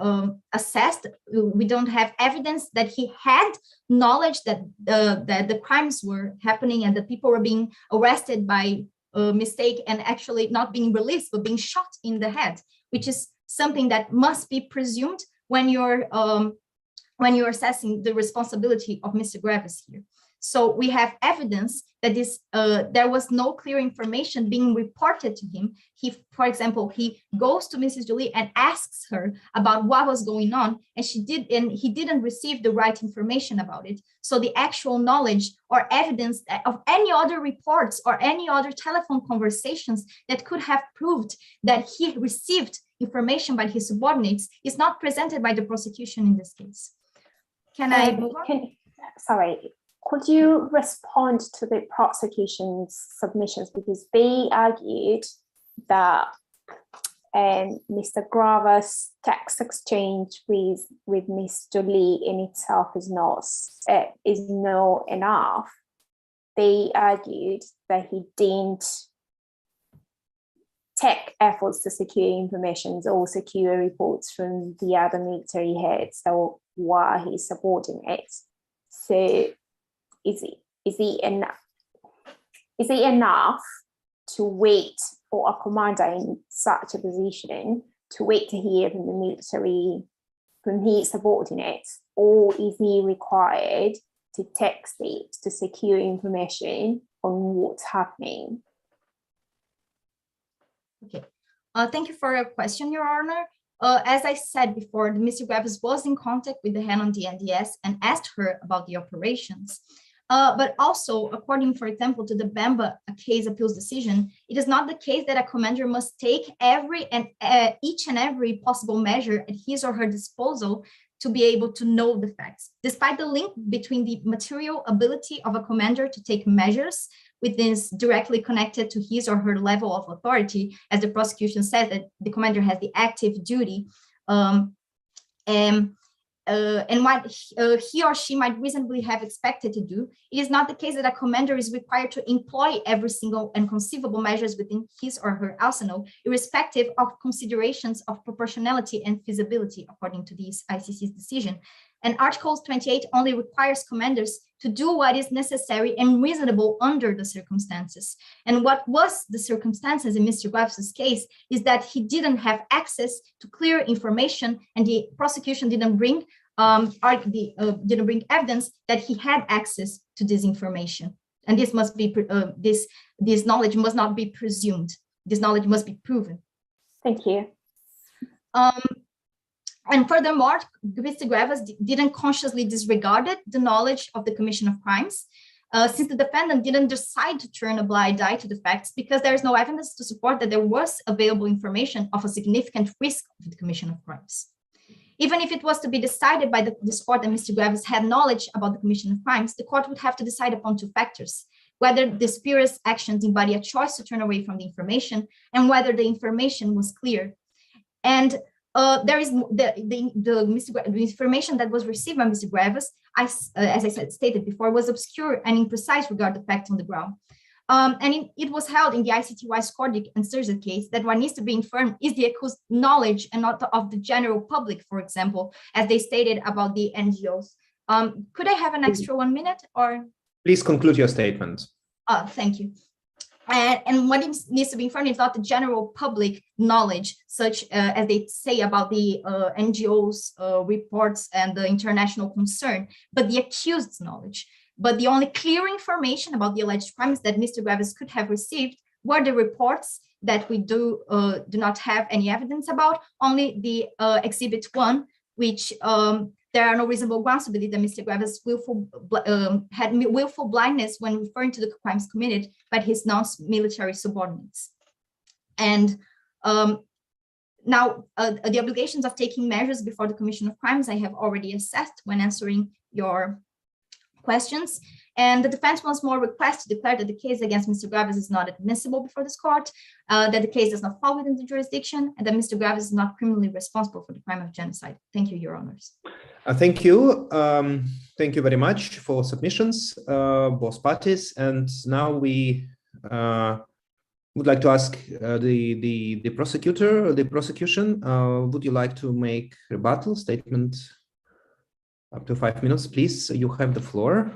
assessed. We don't have evidence that he had knowledge that the crimes were happening and that people were being arrested by mistake and actually not being released, but being shot in the head, which is something that must be presumed when you're assessing the responsibility of Mr. Graves here. So we have evidence that there was no clear information being reported to him. For example, he goes to Mrs. Jolie and asks her about what was going on, and he didn't receive the right information about it. So the actual knowledge or evidence of any other reports or any other telephone conversations that could have proved that he received information by his subordinates is not presented by the prosecution in this case. Sorry. Could you respond to the prosecution's submissions, because they argued that Mr. Graves' text exchange with Ms. Jolie in itself is not enough. They argued that he didn't take efforts to secure information or secure reports from the other military heads that were his subordinates. So is it enough to wait for a commander in such a position to wait to hear from the military, from his subordinates, or is he required to text it to secure information on what's happening? Okay, thank you for your question, Your Honor. As I said before, Mr. Graves was in contact with the head on the NDS and asked her about the operations. But also, according, for example, to the Bamba case appeals decision, it is not the case that a commander must take each and every possible measure at his or her disposal to be able to know the facts. Despite the link between the material ability of a commander to take measures, which is directly connected to his or her level of authority, as the prosecution says that the commander has the active duty, and what he or she might reasonably have expected to do, it is not the case that a commander is required to employ every single and conceivable measures within his or her arsenal, irrespective of considerations of proportionality and feasibility, according to this ICC's decision. And Article 28 only requires commanders to do what is necessary and reasonable under the circumstances. And what was the circumstances in Mr. Graves' case is that he didn't have access to clear information, and the prosecution didn't bring evidence that he had access to this information. And this must be this knowledge must not be presumed. This knowledge must be proven. Thank you. And furthermore, Mr. Graves didn't consciously disregard the knowledge of the commission of crimes, since the defendant didn't decide to turn a blind eye to the facts because there is no evidence to support that there was available information of a significant risk of the commission of crimes. Even if it was to be decided by this court that Mr. Graves had knowledge about the commission of crimes, the court would have to decide upon two factors: whether the spurious actions embody a choice to turn away from the information and whether the information was clear. And there is the information that was received by Mr. Graves, as I stated before, was obscure and imprecise regarding the facts on the ground. And it was held in the ICTY Skordik and Sturza case that what needs to be inferred is the accused knowledge and not of the general public, for example, as they stated about the NGOs. Could I have an extra 1 minute or? Please conclude your statement. Thank you. And what needs to be inferred is not the general public knowledge, such as they say about the NGOs reports and the international concern, but the accused's knowledge. But the only clear information about the alleged crimes that Mr. Graves could have received were the reports that we do not have any evidence about, only the Exhibit 1, which there are no reasonable grounds to believe that Mr. Graves had willful blindness when referring to the crimes committed by his non-military subordinates. And now the obligations of taking measures before the commission of crimes I have already assessed when answering your questions. And the defense once more requests to declare that the case against Mr. Graves is not admissible before this court, that the case does not fall within the jurisdiction, and that Mr. Graves is not criminally responsible for the crime of genocide. Thank you, Your Honors. Thank you. Thank you very much for submissions, both parties. And now we would like to ask the prosecutor, the prosecution, would you like to make rebuttal statement? Up to 5 minutes, please. You have the floor.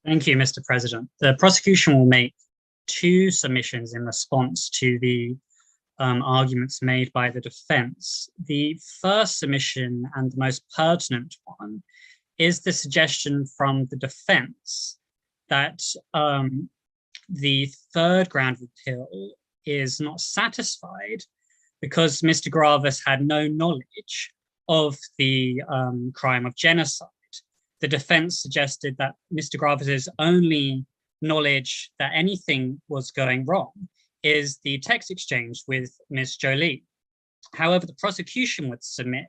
Thank you, Mr. President. The prosecution will make two submissions in response to the arguments made by the defense. The first submission and the most pertinent one is the suggestion from the defense that the third ground of appeal is not satisfied because Mr. Graves had no knowledge of the crime of genocide. The defense suggested that Mr. Graves' only knowledge that anything was going wrong is the text exchange with Ms. Jolie. However, the prosecution would submit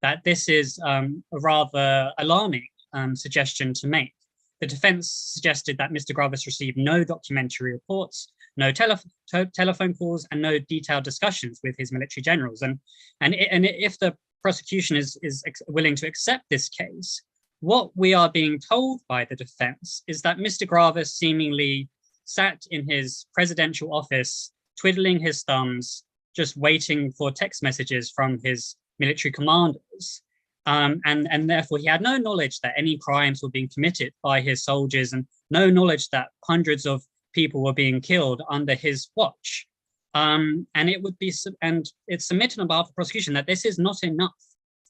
that this is a rather alarming suggestion to make. The defense suggested that Mr. Graves received no documentary reports, no telephone calls, and no detailed discussions with his military generals. And if the prosecution is willing to accept this case, what we are being told by the defense is that Mr. Graves seemingly sat in his presidential office, twiddling his thumbs, just waiting for text messages from his military commanders. And therefore he had no knowledge that any crimes were being committed by his soldiers and no knowledge that hundreds of people were being killed under his watch. And it's submitted on behalf of the prosecution that this is not enough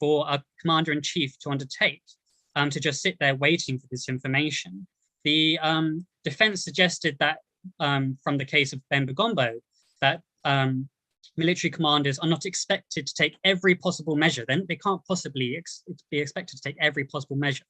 for a commander-in-chief to undertake, to just sit there waiting for this information. The defense suggested that from the case of Ben Bagombo, that military commanders are not expected to take every possible measure. Then they can't possibly be expected to take every possible measure.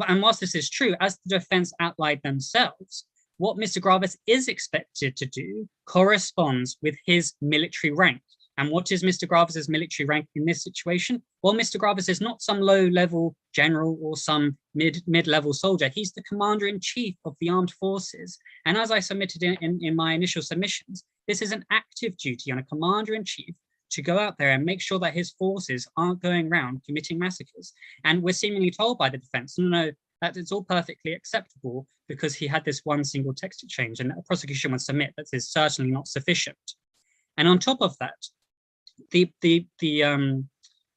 And whilst this is true, as the defense outlined themselves, what Mr. Graves is expected to do corresponds with his military rank. And what is Mr. Graves' military rank in this situation? Well, Mr. Graves is not some low-level general or some mid-level soldier. He's the commander-in-chief of the armed forces. And as I submitted in my initial submissions, this is an active duty on a commander-in-chief to go out there and make sure that his forces aren't going around committing massacres. And we're seemingly told by the defense, no, that it's all perfectly acceptable because he had this one single text exchange, and the prosecution would submit that is certainly not sufficient. And on top of that, the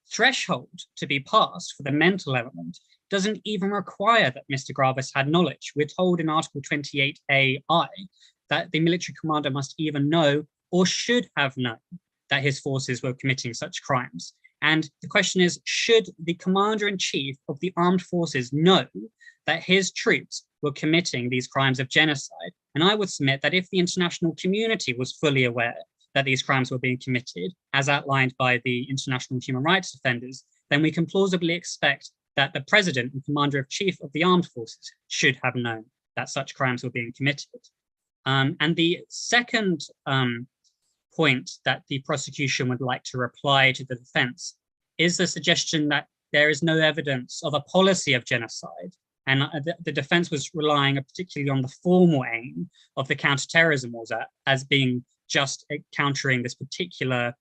threshold to be passed for the mental element doesn't even require that Mr. Graves had knowledge. We're told in Article 28AI that the military commander must even know or should have known that his forces were committing such crimes. And the question is, should the commander-in-chief of the armed forces know that his troops were committing these crimes of genocide? And I would submit that if the international community was fully aware that these crimes were being committed, as outlined by the international human rights defenders, then we can plausibly expect that the President and Commander-in-Chief of the Armed Forces should have known that such crimes were being committed. And the second point that the prosecution would like to reply to the defense is the suggestion that there is no evidence of a policy of genocide. And the defense was relying particularly on the formal aim of the counterterrorism laws as being just countering this particular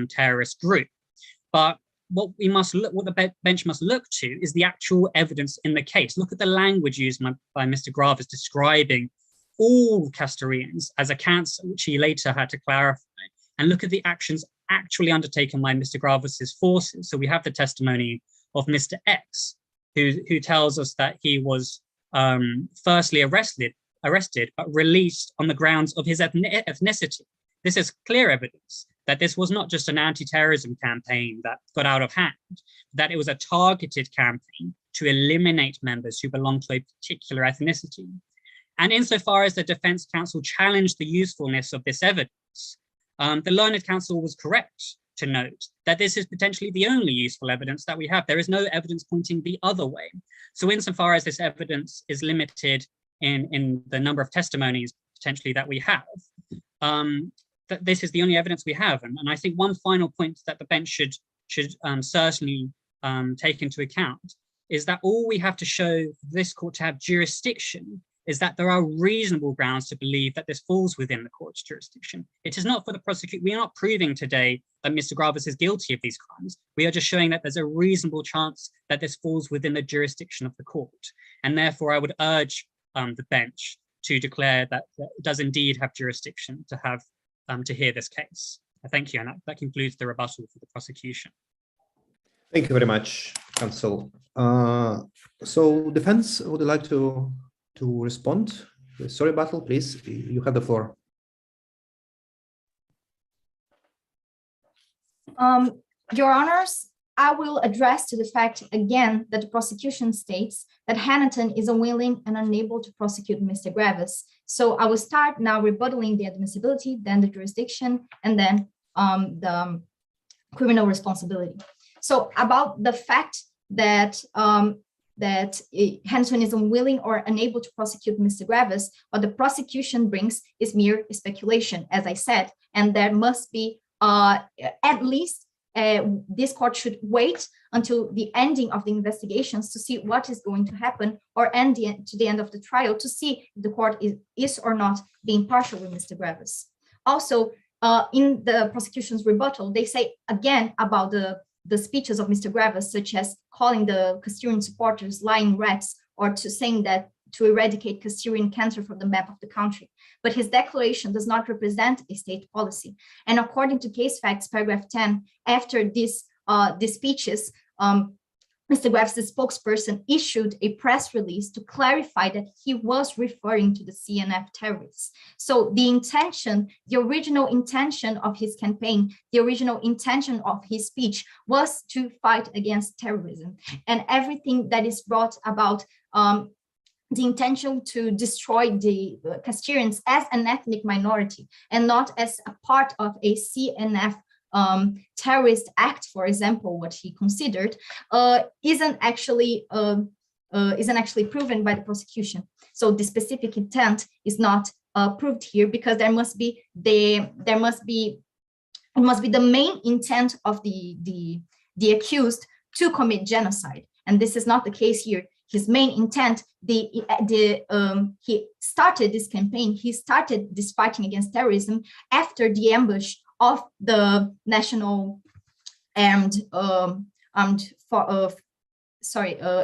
terrorist group. But what the bench must look to is the actual evidence in the case. Look at the language used by Mr. Graves describing all Castilians as a cancer, which he later had to clarify, and look at the actions actually undertaken by Mr. Graves's forces. So we have the testimony of Mr. X, who tells us that he was firstly arrested, but released on the grounds of his ethnicity. This is clear evidence that this was not just an anti-terrorism campaign that got out of hand, that it was a targeted campaign to eliminate members who belong to a particular ethnicity. And insofar as the Defense Counsel challenged the usefulness of this evidence, the Learned Counsel was correct to note that this is potentially the only useful evidence that we have. There is no evidence pointing the other way. So insofar as this evidence is limited in the number of testimonies potentially that we have, that this is the only evidence we have. And I think one final point that the bench should certainly take into account is that all we have to show this court to have jurisdiction is that there are reasonable grounds to believe that this falls within the court's jurisdiction. It is not for the prosecution. We are not proving today that Mr. Graves is guilty of these crimes. We are just showing that there's a reasonable chance that this falls within the jurisdiction of the court. And therefore, I would urge the bench to declare that it does indeed have jurisdiction to have to hear this case. Thank you, and that concludes the rebuttal for the prosecution. Thank you very much, counsel. So defense, would you like to respond? Sorry, rebuttal, please. You have the floor. Your Honors, I will address to the fact again that the prosecution states that Hamilton is unwilling and unable to prosecute Mr. Graves. So I will start now rebuttaling the admissibility, then the jurisdiction, and then the criminal responsibility. So about the fact that Hamilton is unwilling or unable to prosecute Mr. Graves, what the prosecution brings is mere speculation, as I said, and there must be at least this court should wait until the ending of the investigations to see what is going to happen, or to the end of the trial to see if the court is or not being partial with Mr. Graves. Also, in the prosecution's rebuttal, they say again about the speeches of Mr. Graves, such as calling the Castilian supporters lying rats, or to saying that to eradicate Castilian cancer from the map of the country. But his declaration does not represent a state policy. And according to case facts, paragraph 10, after these speeches, Mr. Graves' spokesperson issued a press release to clarify that he was referring to the CNF terrorists. So the intention, the original intention of his campaign, the original intention of his speech was to fight against terrorism. And everything that is brought about the intention to destroy the Castilians as an ethnic minority and not as a part of a CNF terrorist act, for example, what he considered, isn't actually proven by the prosecution. So the specific intent is not proved here, because it must be the main intent of the accused to commit genocide, and this is not the case here. His main intent, he started this campaign, he started this fighting against terrorism after the ambush of the national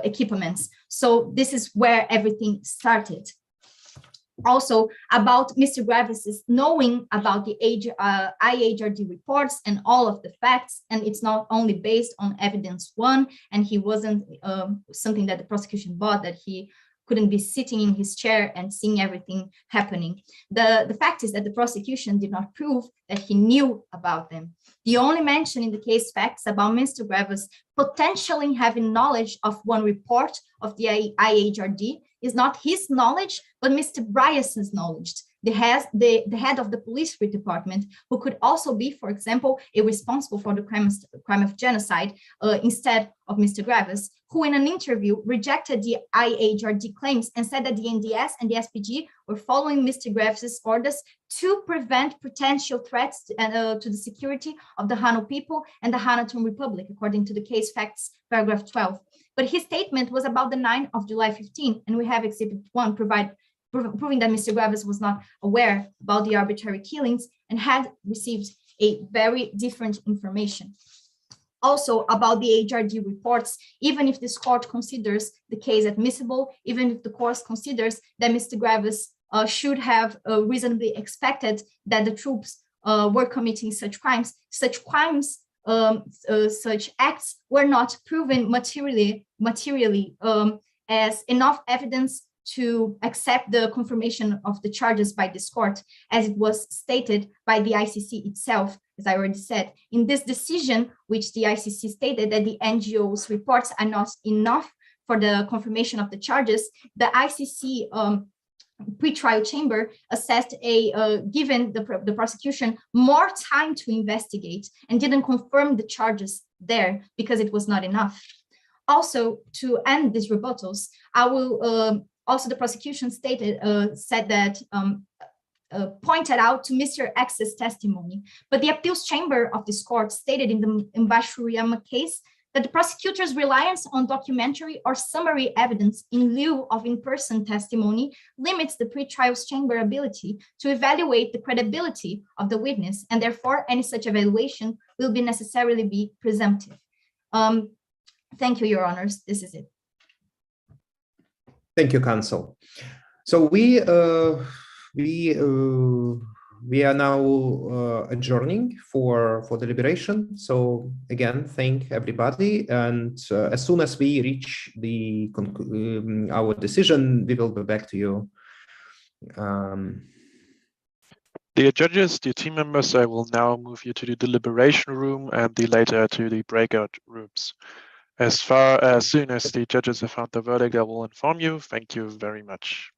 equipments. So this is where everything started. Also about Mr. Graves' knowing about the IHRD reports and all of the facts, and it's not only based on evidence one, and he wasn't something that the prosecution bought, that he couldn't be sitting in his chair and seeing everything happening. The fact is that the prosecution did not prove that he knew about them. The only mention in the case facts about Mr. Graves potentially having knowledge of one report of the IHRD is not his knowledge, but Mr. Bryas's knowledge. the head of the police department, who could also be, for example, responsible for the crime of genocide, instead of Mr. Graves, who in an interview rejected the IHRD claims and said that the NDS and the SPG were following Mr. Graves' orders to prevent potential threats to the security of the Hano people and the Hanaton Republic, according to the case facts, paragraph 12. But his statement was about the 9th of July 15, and we have Exhibit 1 proving that Mr. Graves was not aware about the arbitrary killings and had received a very different information. Also about the HRD reports, even if this court considers the case admissible, even if the court considers that Mr. Graves should have reasonably expected that the troops were committing such acts were not proven materially as enough evidence to accept the confirmation of the charges by this court, as it was stated by the ICC itself, as I already said. In this decision, which the ICC stated that the NGO's reports are not enough for the confirmation of the charges, the ICC pre-trial chamber assessed given the prosecution more time to investigate and didn't confirm the charges there because it was not enough. Also, to end these rebuttals, I will also the prosecution said that pointed out to Mr. X's testimony, but the appeals chamber of this court stated in the Mbashuriyama case that the prosecutor's reliance on documentary or summary evidence in lieu of in-person testimony limits the pretrial chamber ability to evaluate the credibility of the witness, and therefore any such evaluation will be necessarily be presumptive. Thank you, Your Honors. This is it. Thank you, counsel. So we are now adjourning for deliberation. So again, thank everybody. And as soon as we reach the our decision, we will be back to you. Dear judges, dear team members, I will now move you to the deliberation room and later to the breakout rooms. As soon as the judges have found the verdict, I will inform you. Thank you very much.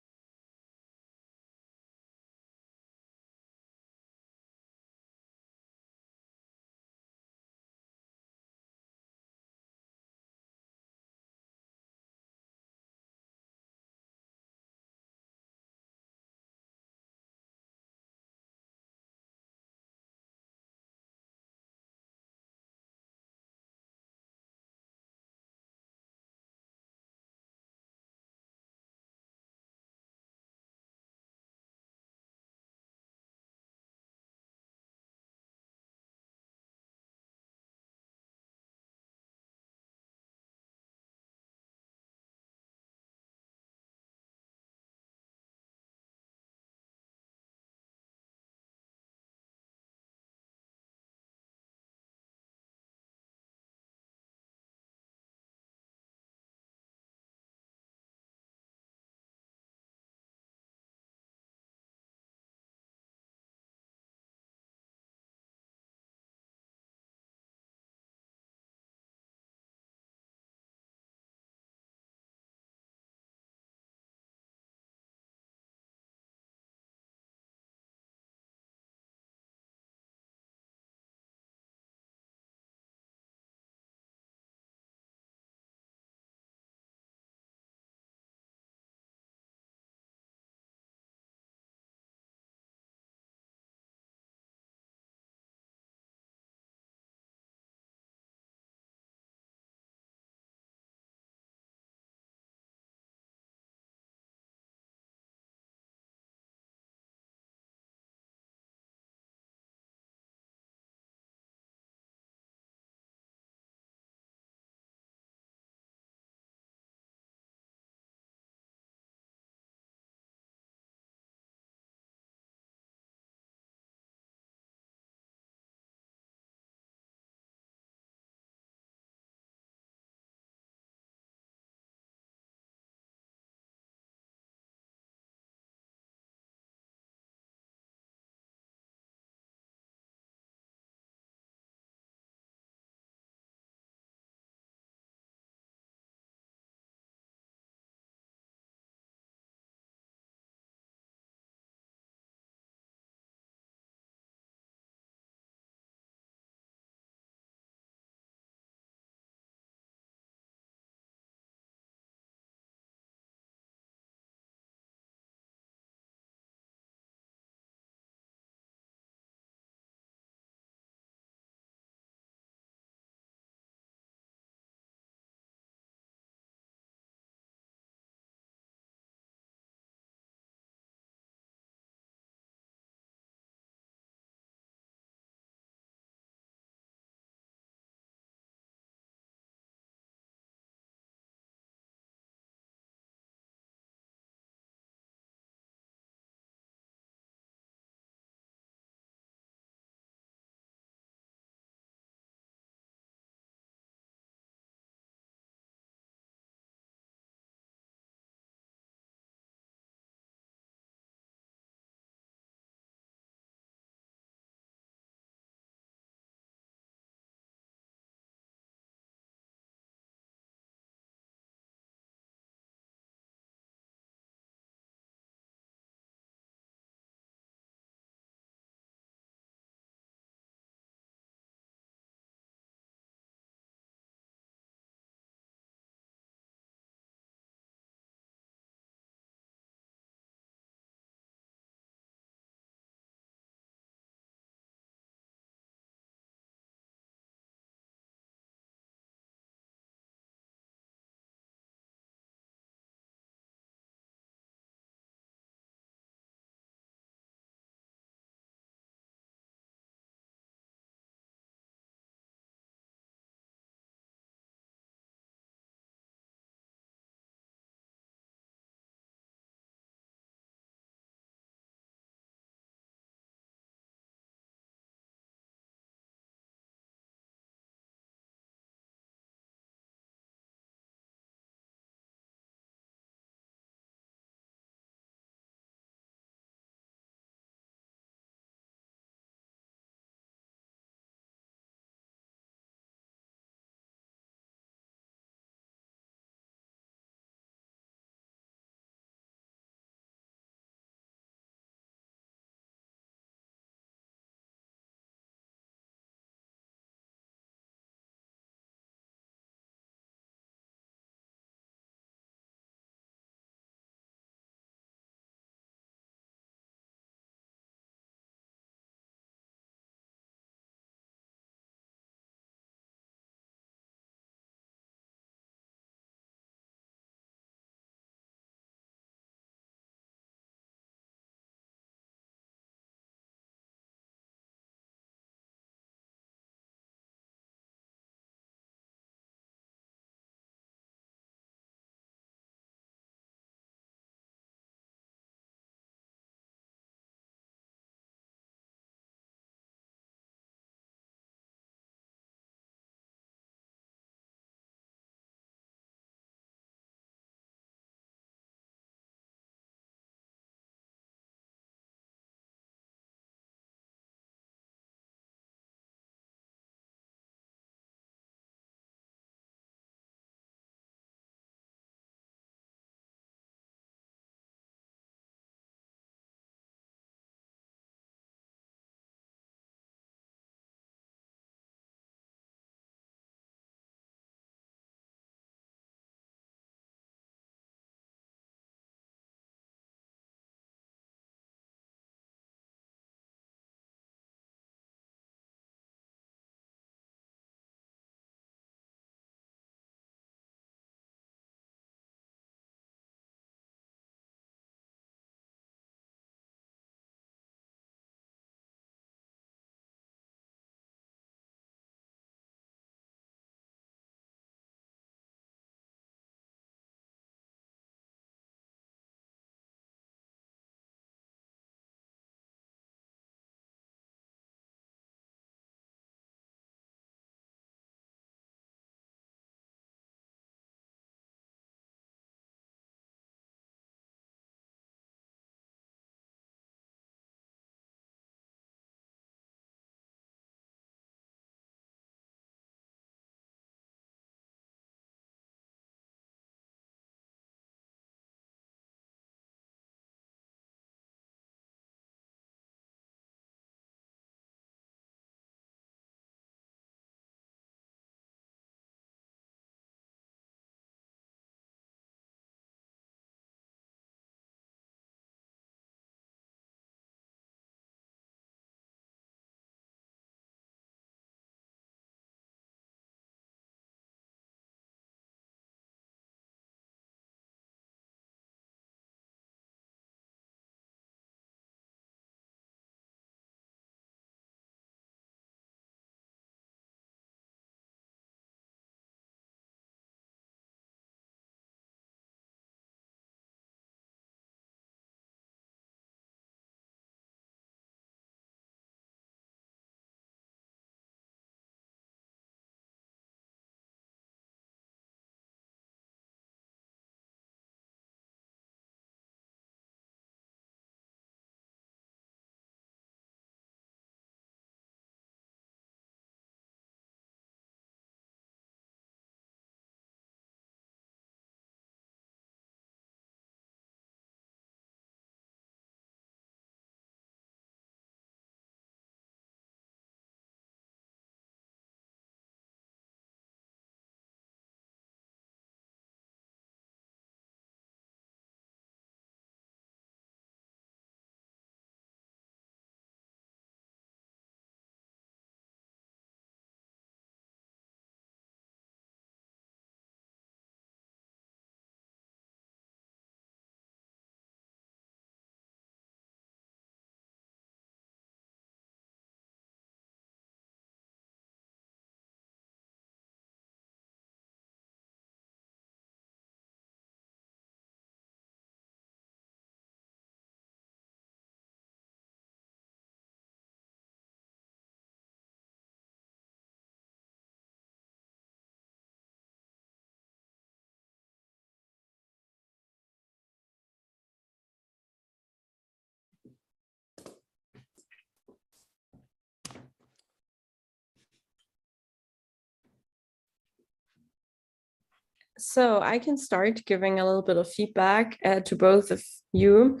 So I can start giving a little bit of feedback to both of you.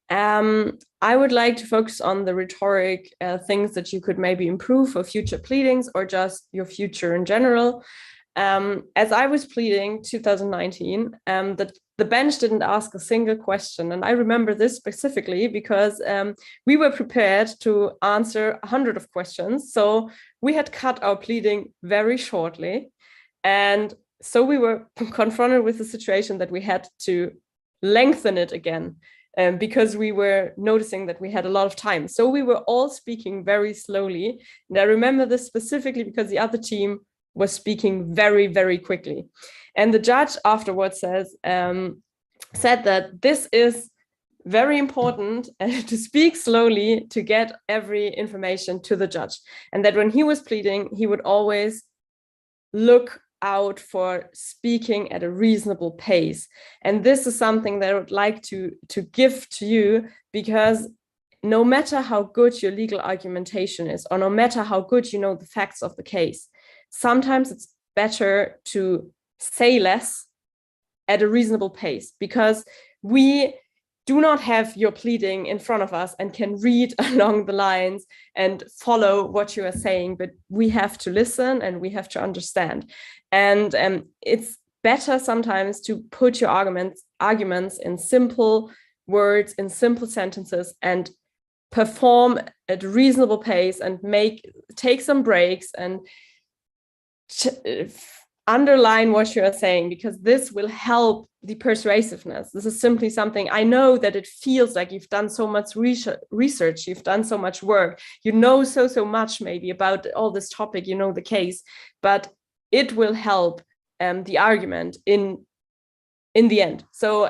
I would like to focus on the rhetoric, things that you could maybe improve for future pleadings or just your future in general. As I was pleading 2019, the bench didn't ask a single question. And I remember this specifically because we were prepared to answer 100 of questions. So we had cut our pleading very shortly. And so we were confronted with the situation that we had to lengthen it again because we were noticing that we had a lot of time. So we were all speaking very slowly. And I remember this specifically because the other team was speaking very, very quickly. And the judge afterwards said that this is very important to speak slowly to get every information to the judge. And that when he was pleading, he would always look out for speaking at a reasonable pace. And this is something that I would like to give to you, because no matter how good your legal argumentation is, or no matter how good you know the facts of the case, sometimes it's better to say less at a reasonable pace, because we do not have your pleading in front of us and can read along the lines and follow what you are saying, but we have to listen and we have to understand. And it's better sometimes to put your arguments in simple words, in simple sentences, and perform at a reasonable pace and take some breaks and underline what you are saying, because this will help the persuasiveness. This is simply something, I know that it feels like you've done so much research, you've done so much work, you know so much maybe about all this topic, you know the case, but it will help the argument in the end. So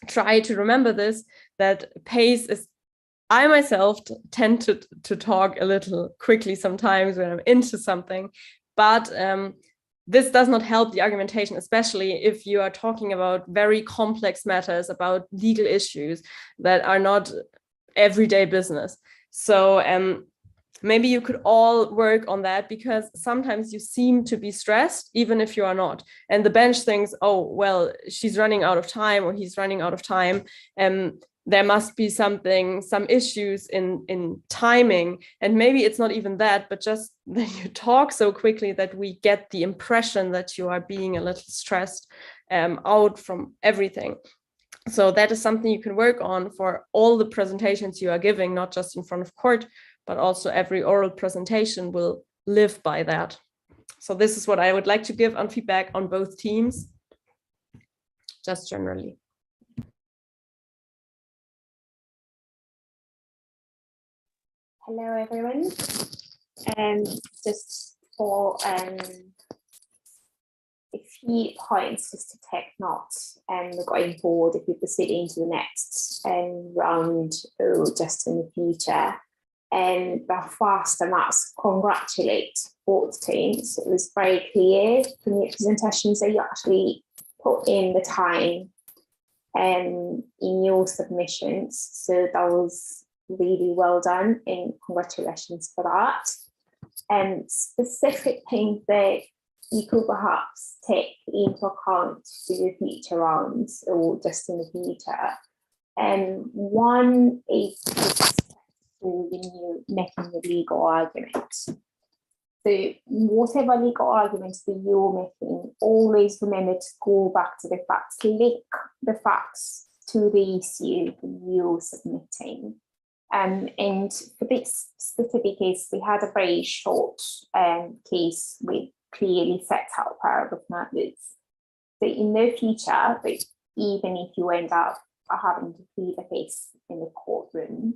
try to remember this, that pace is, I myself tend to talk a little quickly sometimes when I'm into something, but this does not help the argumentation, especially if you are talking about very complex matters, about legal issues that are not everyday business. So maybe you could all work on that, because sometimes you seem to be stressed, even if you are not. And the bench thinks, oh, well, she's running out of time or he's running out of time. There must be some issues in timing. And maybe it's not even that, but just that you talk so quickly that we get the impression that you are being a little stressed out from everything. So that is something you can work on for all the presentations you are giving, not just in front of court, but also every oral presentation will live by that. So this is what I would like to give on feedback on both teams, just generally. Hello, everyone. Just for a few points just to take note going forward if you're proceeding to the next round or just in the future. But first, I must congratulate both teams. It was very clear from the presentations that you actually put in the time in your submissions. So that was really well done, and congratulations for that. And specific things that you could perhaps take into account for your future rounds or just in the future. And one is when you're making the legal argument. So whatever legal arguments that you're making, always remember to go back to the facts, link the facts to the issue that you're submitting. And for this specific case, we had a very short case with clearly set out paragraph numbers. So in the future, even if you end up having to plead a case in the courtroom,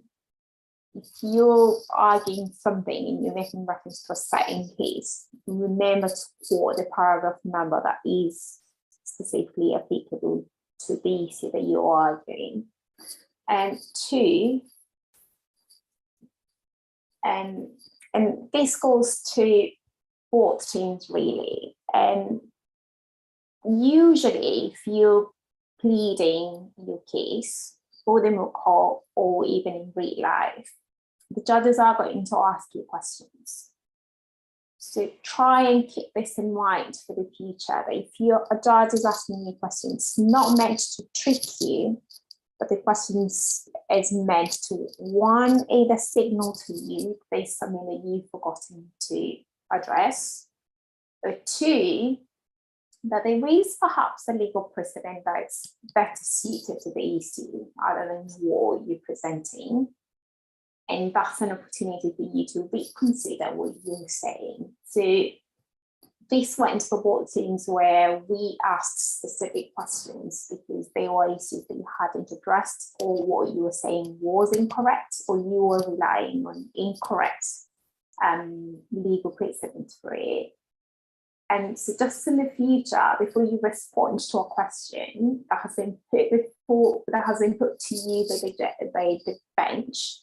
if you're arguing something and you're making reference to a certain case, remember to quote the paragraph number that is specifically applicable to the issue that you're arguing. And two, and this goes to both teams really. And usually, if you're pleading your case for the moot court or even in real life, the judges are going to ask you questions. So try and keep this in mind for the future. That if a judge is asking you questions, not meant to trick you, but the questions is meant to, one, either signal to you there's something that you've forgotten to address, or two, that there is perhaps a legal precedent that's better suited to the issue other than what you're presenting. And that's an opportunity for you to reconsider what you're saying. So this went to the board teams where we asked specific questions because they were issues that you hadn't addressed, or what you were saying was incorrect, or you were relying on incorrect legal precedent for it. And so just in the future, before you respond to a question that has been put to you by the bench,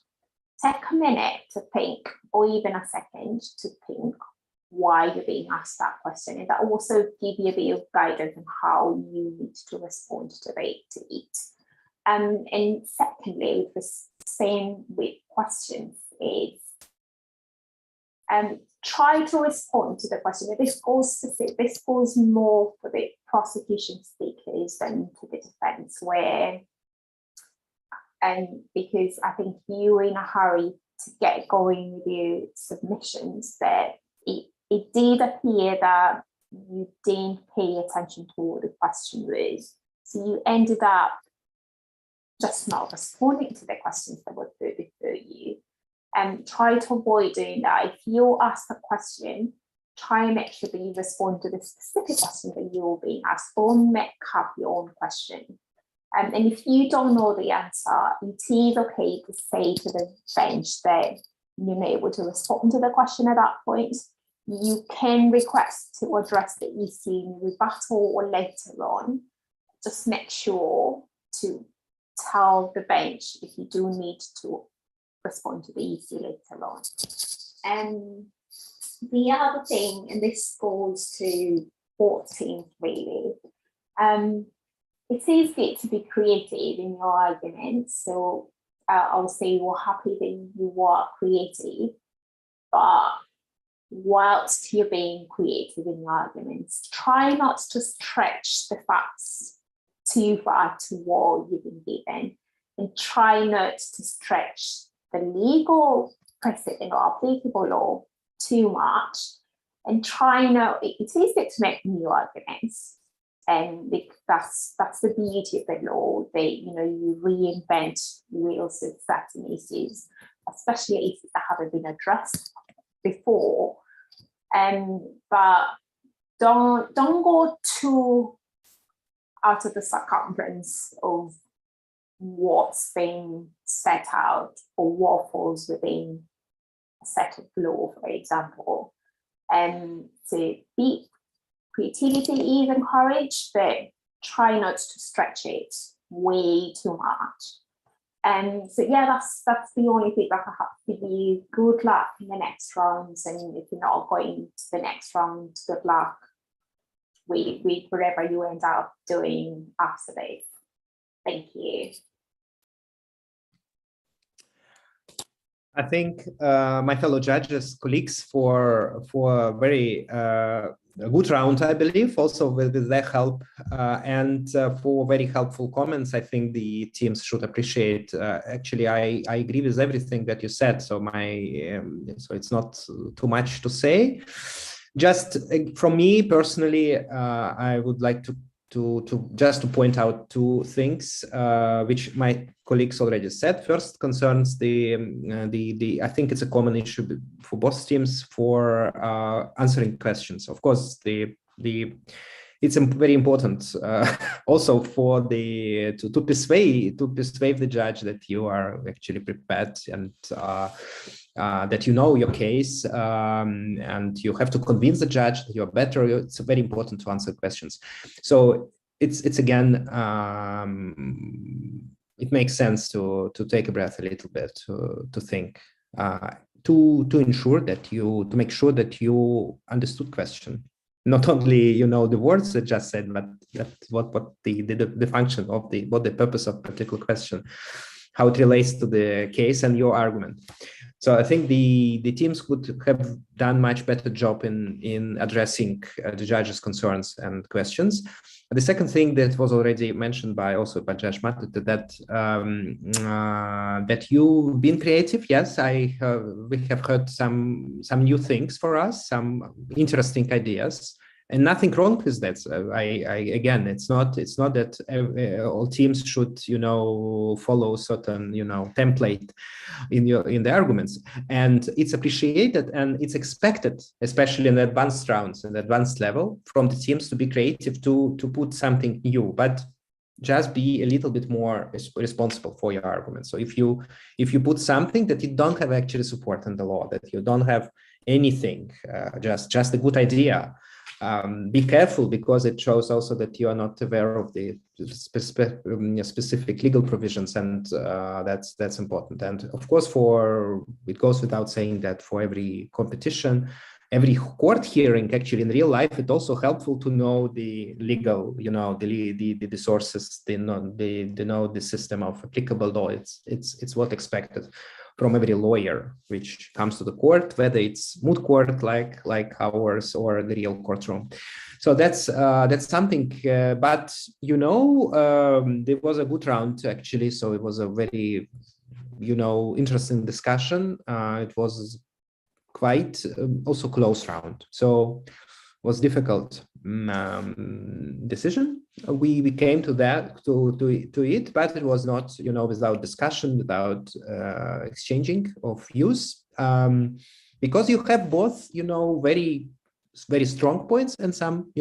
take a minute to think, or even a second to think why you're being asked that question. And that will also give you a bit of guidance on how you need to respond to it. And secondly, the same with questions is try to respond to the question. This goes more for the prosecution speakers than to the defense, where because I think you were in a hurry to get going with your submissions, that it did appear that you didn't pay attention to what the question was. So you ended up just not responding to the questions that were put before you. And try to avoid doing that. If you ask a question, try and make sure that you respond to the specific question that you're being asked, or make up your own question. And if you don't know the answer, it is okay to say to the bench that you're not able to respond to the question at that point. You can request to address the issue in rebuttal or later on. Just make sure to tell the bench if you do need to respond to the issue later on. And the other thing, and this goes to both teams really, it is good to be creative in your arguments. So I'll say we're happy that you are creative, but whilst you're being creative in your arguments, try not to stretch the facts too far to what you've been given, and try not to stretch the legal precedent or applicable law too much, and try not, it is good to make new arguments, and that's the beauty of the law, that you reinvent wheels with certain issues, especially issues that haven't been addressed before. But don't go too out of the circumference of what's being set out, or what falls within a set of law, for example. So creativity is encouraged, but try not to stretch it way too much. So yeah, that's the only thing that I have to you. Good luck in the next rounds, and if you're not going to the next round, good luck with whatever you end up doing after this. Thank you. I thank my fellow judges, colleagues, for a very good round, I believe, also with their help, and for very helpful comments. I think the teams should appreciate. Actually, I agree with everything that you said, so so it's not too much to say. Just from me personally, I would like to point out two things which my colleagues already said. First concerns the I think it's a common issue for both teams for answering questions. Of course, it's very important also for to persuade the judge that you are actually prepared, and that you know your case, and you have to convince the judge that you're better. It's very important to answer questions. So it's again, it makes sense to take a breath a little bit, to think, to ensure that to make sure that you understood question. Not only the words that just said, but what the function of what the purpose of particular question, how it relates to the case and your argument. So I think the teams could have done much better job in addressing the judges' concerns and questions. The second thing that was already mentioned by Judge Matete, that you've been creative. Yes, we have heard some new things for us, some interesting ideas. And nothing wrong with that. Again, it's not that all teams should, follow certain, template in the arguments. And it's appreciated and it's expected, especially in the advanced rounds and advanced level, from the teams to be creative to put something new. But just be a little bit more responsible for your arguments. So if you put something that you don't have actually support in the law, that you don't have anything, just a good idea. Be careful, because it shows also that you are not aware of the specific legal provisions, and that's important. And of course, it goes without saying that for every competition, every court hearing, actually in real life, it's also helpful to know the legal, the sources, the system of applicable law. It's what expected from every lawyer which comes to the court, whether it's moot court like ours or the real courtroom. So that's something. But there was a good round actually. So it was a very interesting discussion. It was quite also close round. So it was difficult decision. We came to it, but it was not without discussion, without exchanging of views, because you have both very very strong points and some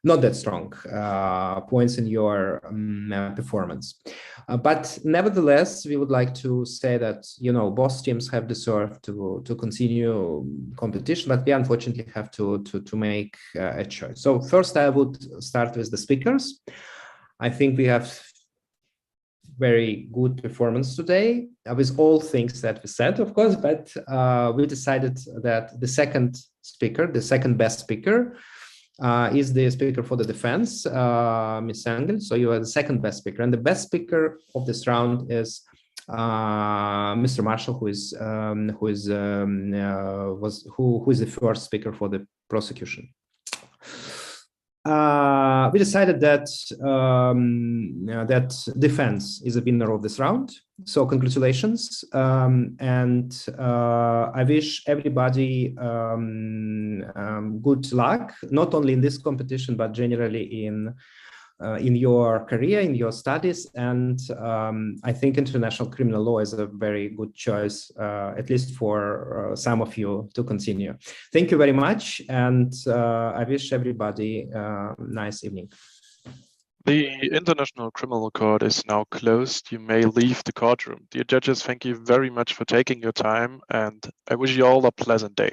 not that strong points in your performance. But nevertheless, we would like to say that both teams have deserved to continue competition, but we unfortunately have to make a choice. So first, I would start with the speakers. I think we have very good performance today with all things that we said, of course, but we decided that the second best speaker, is the speaker for the defense, Ms. Engel. So you are the second best speaker, and the best speaker of this round is Mr. Marshall, who is the first speaker for the prosecution. We decided that that defense is a winner of this round. So congratulations, and I wish everybody good luck, not only in this competition but generally in your career, in your studies. And I think international criminal law is a very good choice, at least for some of you, to continue. Thank you very much, and I wish everybody a nice evening. The International Criminal Court is now closed. You may leave the courtroom. Dear judges, thank you very much for taking your time, and I wish you all a pleasant day.